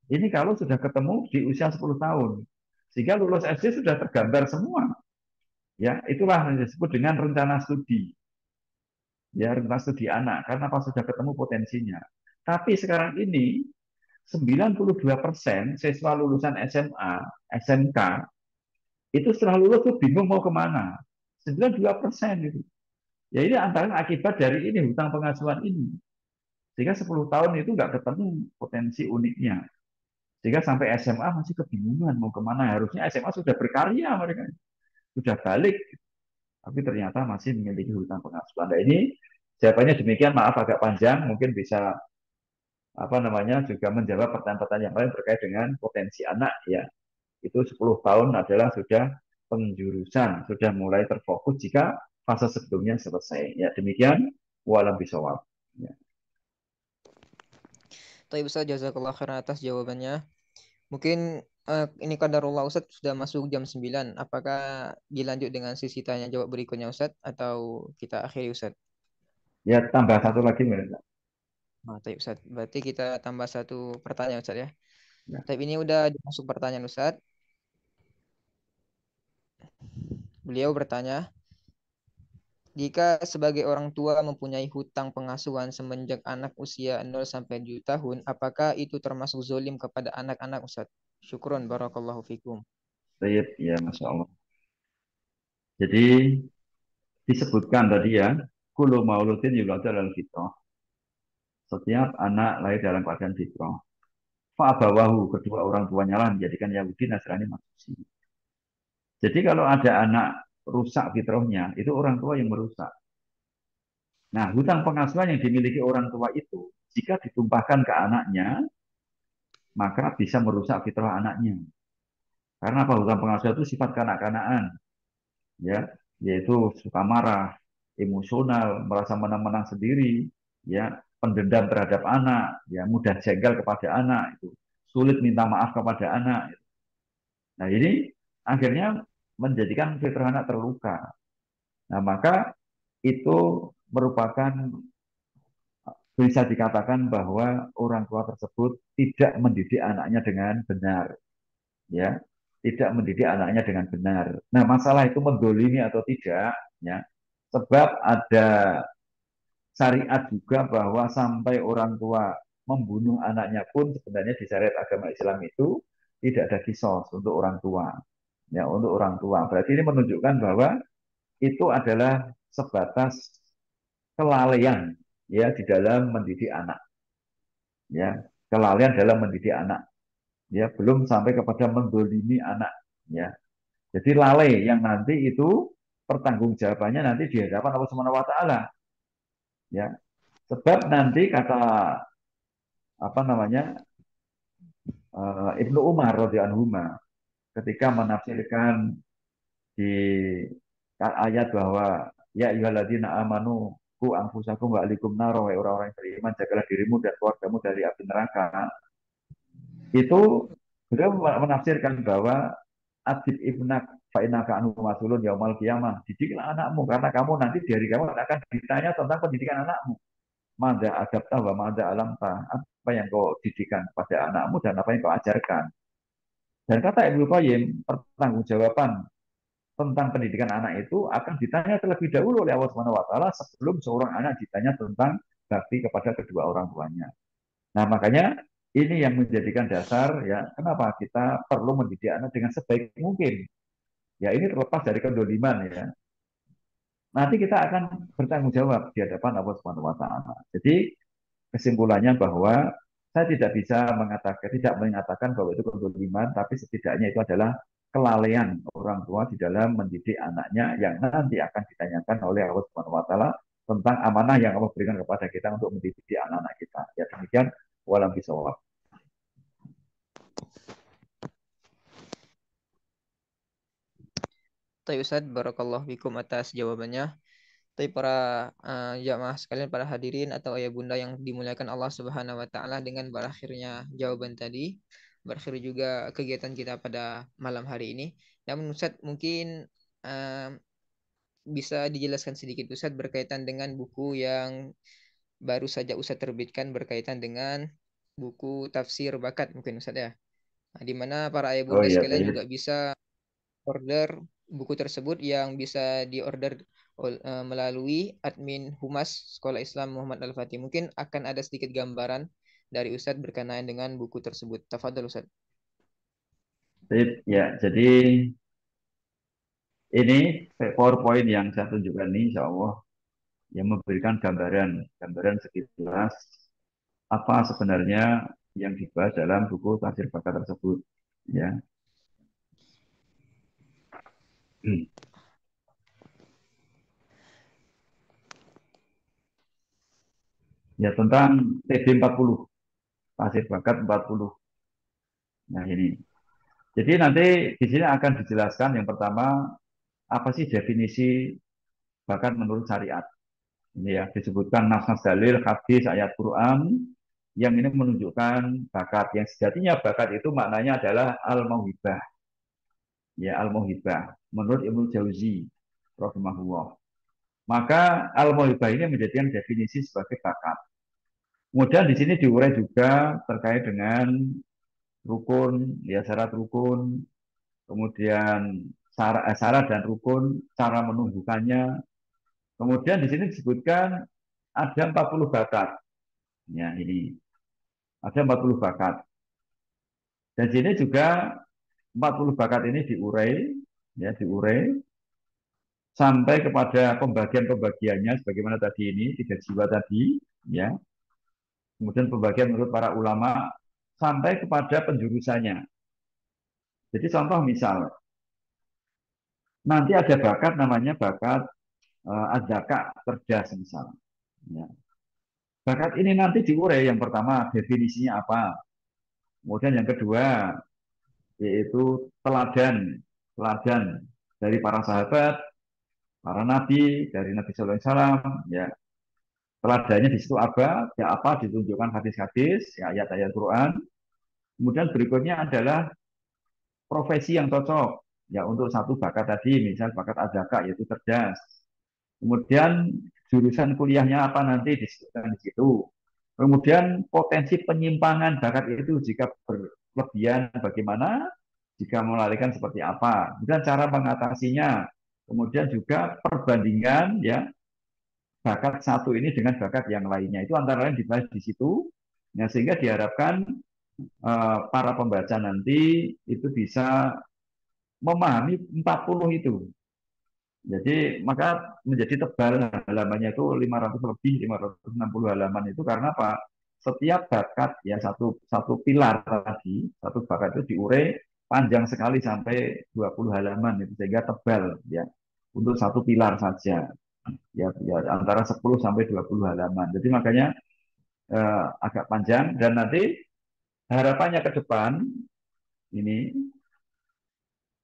Ini kalau sudah ketemu di usia 10 tahun. Sehingga lulus SD sudah tergambar semua. Ya, itulah yang disebut dengan rencana studi. Ya, rencana studi anak. Karena pas sudah ketemu potensinya. Tapi sekarang ini 92% siswa lulusan SMA, SMK, itu setelah lulus tuh bingung mau kemana. 92% itu. Ya ini antara akibat dari ini hutang pengasuhan ini. Sehingga 10 tahun itu nggak ketemu potensi uniknya. Sehingga sampai SMA masih kebingungan mau kemana. Harusnya SMA sudah berkarya mereka. Sudah balik. Tapi ternyata masih memiliki hutang pengasuhan. Nah ini jawabannya demikian. Maaf agak panjang. Mungkin bisa apa namanya juga menjawab pertanyaan-pertanyaan yang lain terkait dengan potensi anak ya. Itu 10 tahun adalah sudah penjurusan, sudah mulai terfokus jika fase sebelumnya selesai. Ya demikian, walam bisawab. Ya. Tapi Ustaz, jazakallah khairan atas jawabannya. Mungkin ini qadarullah Ustaz sudah masuk jam 9. Apakah dilanjut dengan sesi tanya jawab berikutnya Ustaz atau kita akhiri Ustaz? Ya tambah satu lagi Mbak. Nah, tapi Ustaz, berarti kita tambah satu pertanyaan Ustaz ya. Ya. Tapi ini udah masuk pertanyaan Ustaz. Beliau bertanya, jika sebagai orang tua mempunyai hutang pengasuhan semenjak anak usia 0 sampai 7 tahun, apakah itu termasuk zolim kepada anak-anak Ustaz? Syukron barakallahu fikum. Baik, ya Masya Allah. Jadi disebutkan tadi ya, kulu mauludin yuladu alal fitrah. Setiap anak lahir dalam keadaan fitrah. Fa'abawahu, kedua orang tuanya lah menjadikan Yahudi, Nasrani, Majusi. Jadi kalau ada anak rusak fitrahnya, itu orang tua yang merusak. Nah, hutang pengasuhan yang dimiliki orang tua itu, jika ditumpahkan ke anaknya, maka bisa merusak fitrah anaknya. Karena apa? Hutang pengasuhan itu sifat kanak-kanakan, ya, yaitu suka marah, emosional, merasa menang-menang sendiri, ya, pendendam terhadap anak, ya, mudah jengkel kepada anak, itu sulit minta maaf kepada anak. Nah, ini akhirnya menjadikan fitrah anak terluka. Nah, maka itu merupakan bisa dikatakan bahwa orang tua tersebut tidak mendidik anaknya dengan benar, ya, tidak mendidik anaknya dengan benar. Nah, masalah itu mendolimi atau tidak, ya, sebab ada syariat juga bahwa sampai orang tua membunuh anaknya pun sebenarnya di syariat agama Islam itu tidak ada kisos untuk orang tua, ya, untuk orang tua. Berarti ini menunjukkan bahwa itu adalah sebatas kelalaian, ya, di dalam mendidik anak, ya, kelalaian dalam mendidik anak, ya, belum sampai kepada mendolimi anak, ya. Jadi lalai yang nanti itu pertanggungjawabannya nanti di hadapan Allah Subhanahu wa taala, ya. Sebab nanti kata apa namanya Ibnu Umar radhiyallahu anhu ketika menafsirkan di ayat bahwa ya ayyuhalladzina amanu ku anfusakum wa alikum nar, orang-orang yang beriman jagalah dirimu dan keluargamu dari api neraka. Itu beliau menafsirkan bahwa adib ibnak fa'inaka anu masulun yaumal qiyamah. Didiklah anakmu karena kamu nanti dari kamu akan ditanya tentang pendidikan anakmu. Mada adabta wa mada alamta. Apa yang kau didikan pada anakmu dan apa yang kau ajarkan. Dan kata Ibnu Qayyim, pertanggungjawaban tentang pendidikan anak itu akan ditanya terlebih dahulu oleh Allah Subhanahu wa taala sebelum seorang anak ditanya tentang bakti kepada kedua orang tuanya. Nah, makanya ini yang menjadikan dasar ya kenapa kita perlu mendidik anak dengan sebaik mungkin. Ya ini terlepas dari kedoliman ya. Nanti kita akan bertanggung jawab di hadapan Allah Subhanahu wa taala. Jadi kesimpulannya bahwa saya tidak bisa mengatakan bahwa itu kedoliman, tapi setidaknya itu adalah kelalaian orang tua di dalam mendidik anaknya yang nanti akan ditanyakan oleh Allah Subhanahu wa taala tentang amanah yang Allah berikan kepada kita untuk mendidik anak-anak kita. Ya demikian walam bisawab. Tapi Ustadz, barakallahu fikum atas jawabannya. Tapi para jamaah sekalian, para hadirin atau ayah bunda yang dimuliakan Allah Subhanahu wa taala, dengan berakhirnya jawaban tadi, berakhir juga kegiatan kita pada malam hari ini. Namun Ustadz, mungkin eh, bisa dijelaskan sedikit Ustadz berkaitan dengan buku yang baru saja Ustadz terbitkan berkaitan dengan buku tafsir bakat mungkin Ustadz ya. Nah, di mana para ayah Oh bunda iya, sekalian juga baik. bisa order buku tersebut yang bisa diorder melalui admin Humas Sekolah Islam Muhammad Al-Fatih. Mungkin akan ada sedikit gambaran dari Ustadz berkenaan dengan buku tersebut. Tafadhol Ustadz. Baik, ya, jadi ini PowerPoint yang saya tunjukkan ini, insya Allah, yang memberikan gambaran sekilas apa sebenarnya yang dibahas dalam buku tafsir bakat tersebut. Ya, ya tentang TD 40, tafsir bakat 40. Nah ini. Jadi nanti di sini akan dijelaskan yang pertama apa sih definisi bakat menurut syariat. Ini ya disebutkan nas-nas dalil, hadis, ayat Quran yang ini menunjukkan bakat. Yang sejatinya bakat itu maknanya adalah al-mauhibah. Ya al-mauhibah menurut Ibnu Jauzi rahimahullah. Maka al-mauhibah ini menjadikan definisi sebagai bakat. Kemudian di sini diurai juga terkait dengan rukun, ya syarat rukun, kemudian syarat dan rukun, cara menumbuhkannya. Kemudian di sini disebutkan ada 40 bakat. Ya, ini ada 40 bakat. Dan di sini juga 40 bakat ini diurai, ya diurai sampai kepada pembagian-pembagiannya sebagaimana tadi ini tiga jiwa tadi, ya. Kemudian pembagian menurut para ulama sampai kepada penjurusannya. Jadi contoh misal, nanti ada bakat namanya bakat adzaka cerdas misal. Ya. Bakat ini nanti diurai yang pertama definisinya apa. Kemudian yang kedua yaitu teladan, teladan dari para sahabat, para nabi, dari Nabi Sallallahu Alaihi Wasallam, ya teladannya di situ apa ditunjukkan hadis-hadis, ya, ayat-ayat Quran. Kemudian berikutnya adalah profesi yang cocok, ya untuk satu bakat tadi, misal bakat adzaka yaitu cerdas. Kemudian jurusan kuliahnya apa nanti disebutkan di situ. Kemudian potensi penyimpangan bakat itu jika berlebihan bagaimana, jika melarikan seperti apa. Kemudian cara mengatasinya. Kemudian juga perbandingan ya bakat satu ini dengan bakat yang lainnya. Itu antara lain dibahas di situ. Nah, sehingga diharapkan para pembaca nanti itu bisa memahami 40 itu. Jadi maka menjadi tebal halamannya itu 500 lebih 560 halaman itu karena apa? Setiap bakat ya satu pilar tadi, satu bakat itu diurai panjang sekali sampai 20 halaman itu sehingga tebal ya untuk satu pilar saja. Ya antara 10 sampai 20 halaman. Jadi makanya agak panjang dan nanti harapannya ke depan ini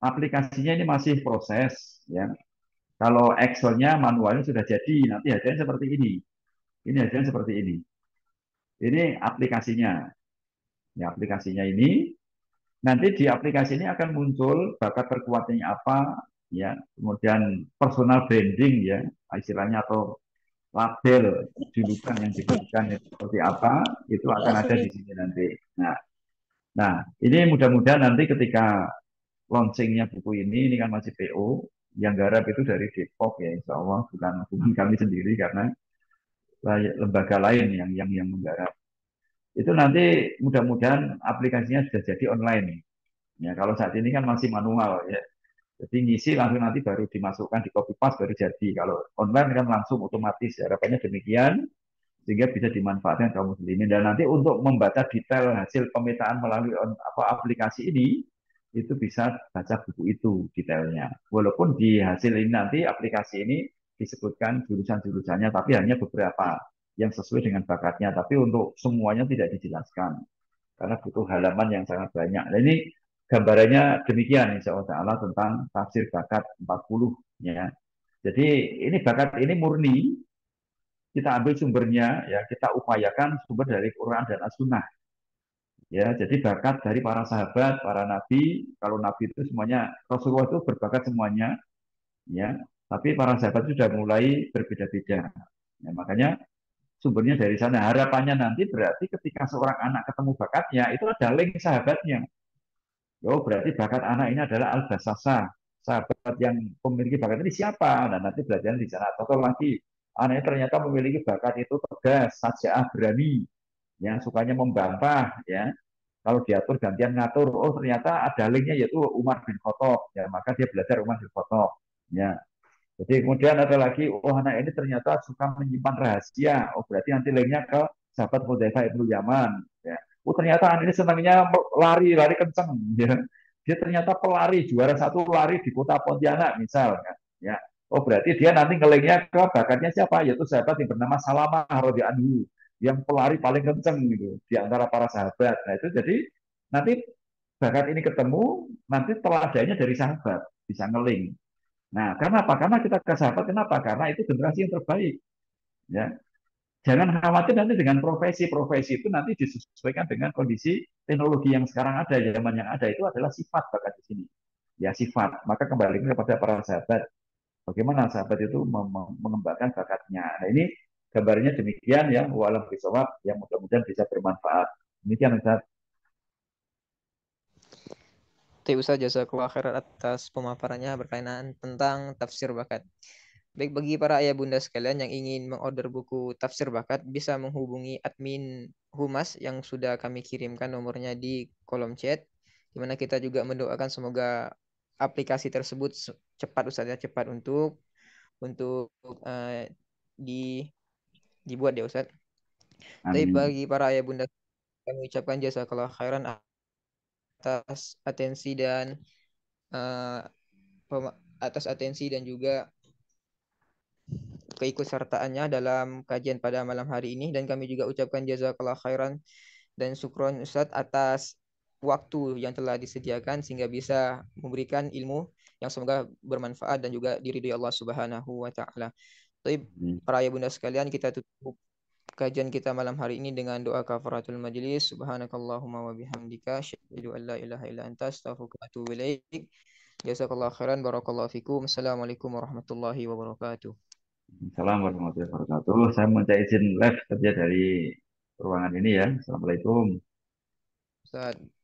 aplikasinya ini masih proses ya. Kalau Excel-nya manualnya sudah jadi, nanti hasilnya seperti ini. Ini hasilnya seperti ini. Ini aplikasinya. Ya, aplikasinya ini nanti di aplikasi ini akan muncul bakat terkuatnya apa, ya, kemudian personal branding ya, istilahnya atau label julukan yang diberikan itu seperti apa, itu akan ada di sini nanti. Nah, ini mudah-mudahan nanti ketika launchingnya buku ini kan masih PO, yang garap itu dari Depok ya, insya Allah bukan kami sendiri karena lembaga lain yang menggarap. Itu nanti mudah-mudahan aplikasinya sudah jadi online. Ya, kalau saat ini kan masih manual ya. Jadi ngisi langsung nanti baru dimasukkan di copy paste baru jadi. Kalau online kan langsung otomatis. Harapannya demikian sehingga bisa dimanfaatkan kaum muslimin dan nanti untuk membaca detail hasil pemetaan melalui aplikasi ini itu bisa baca buku itu detailnya. Walaupun di hasil ini nanti aplikasi ini disebutkan jurusan-jurusannya tapi hanya beberapa yang sesuai dengan bakatnya tapi untuk semuanya tidak dijelaskan karena butuh halaman yang sangat banyak. Nah, ini gambarannya demikian insya Allah Ta'ala tentang tafsir bakat 40 ya. Jadi ini bakat ini murni kita ambil sumbernya ya kita upayakan sumber dari Quran dan As-Sunnah ya. Jadi bakat dari para sahabat, para nabi, kalau nabi itu semuanya Rasulullah itu berbakat semuanya ya. Tapi para sahabat itu sudah mulai berbeda-beda. Ya, makanya sumbernya dari sana. Harapannya nanti berarti ketika seorang anak ketemu bakatnya itu ada link sahabatnya. Oh, berarti bakat anak ini adalah Al-Basasa. Sahabat yang memiliki bakat ini siapa? Nah, nanti belajar di sana. Atau lagi, anaknya ternyata memiliki bakat itu tegas, saja'ah, berani, yang sukanya membantah, ya. Kalau diatur gantian ngatur, oh ternyata ada linknya yaitu Umar bin Khattab, ya maka dia belajar Umar bin Khattab, ya. Jadi kemudian ada lagi, oh anak ini ternyata suka menyimpan rahasia, oh berarti nanti linknya ke sahabat Hudzaifah ibnu Yaman, ya. Oh ternyata anak ini senangnya lari, lari kenceng, ya. Dia ternyata pelari, juara satu lari di kota Pontianak misalnya, ya. Oh berarti dia nanti ngelinknya ke bakatnya siapa? Yaitu sahabat yang bernama Salamah radhiyallahu anhu, yang pelari paling kenceng gitu di antara para sahabat. Nah itu jadi nanti bakat ini ketemu, nanti teladannya dari sahabat bisa ngeling. Nah, karena apa? Karena kita ke sahabat, kenapa? Karena itu generasi yang terbaik. Ya, jangan khawatir nanti dengan profesi itu nanti disesuaikan dengan kondisi teknologi yang sekarang ada, zaman yang ada itu adalah sifat bakat di sini. Ya sifat. Maka kembali kepada para sahabat. Bagaimana sahabat itu mengembangkan bakatnya. Nah ini gambarnya demikian ya. Walau bisawab yang mudah-mudahan bisa bermanfaat. Demikian Ustaz. Ustaz, jazakallah khairan atas pemaparannya berkaitan tentang tafsir bakat. Baik, bagi para ayah bunda sekalian yang ingin mengorder buku tafsir bakat, bisa menghubungi admin Humas yang sudah kami kirimkan nomornya di kolom chat. Di mana kita juga mendoakan semoga aplikasi tersebut cepat Ustaz ya, cepat untuk di dibuat ya Ustaz. Tapi Amin. bagi para ayah bunda kami ucapkan jazakallah khairan atas atensi dan eh, atas atensi dan juga keikutsertaannya dalam kajian pada malam hari ini, dan kami juga ucapkan jazakallah khairan dan syukron Ustadz atas waktu yang telah disediakan sehingga bisa memberikan ilmu yang semoga bermanfaat dan juga diridhoi Allah Subhanahu wa taala. Tapi para ayah bunda sekalian, kita tutup kajian kita malam hari ini dengan doa kafaratul majlis. Subhanakallahumma wa bihamdika asyhadu an la ilaha illa anta astaghfiruka wa atubu ilaik. Jazakallahu khairan, barakallahu fikum. Assalamualaikum warahmatullahi wabarakatuh. Assalamualaikum warahmatullahi wabarakatuh. Saya minta izin live kerja dari ruangan ini ya. Assalamualaikum. Ustaz.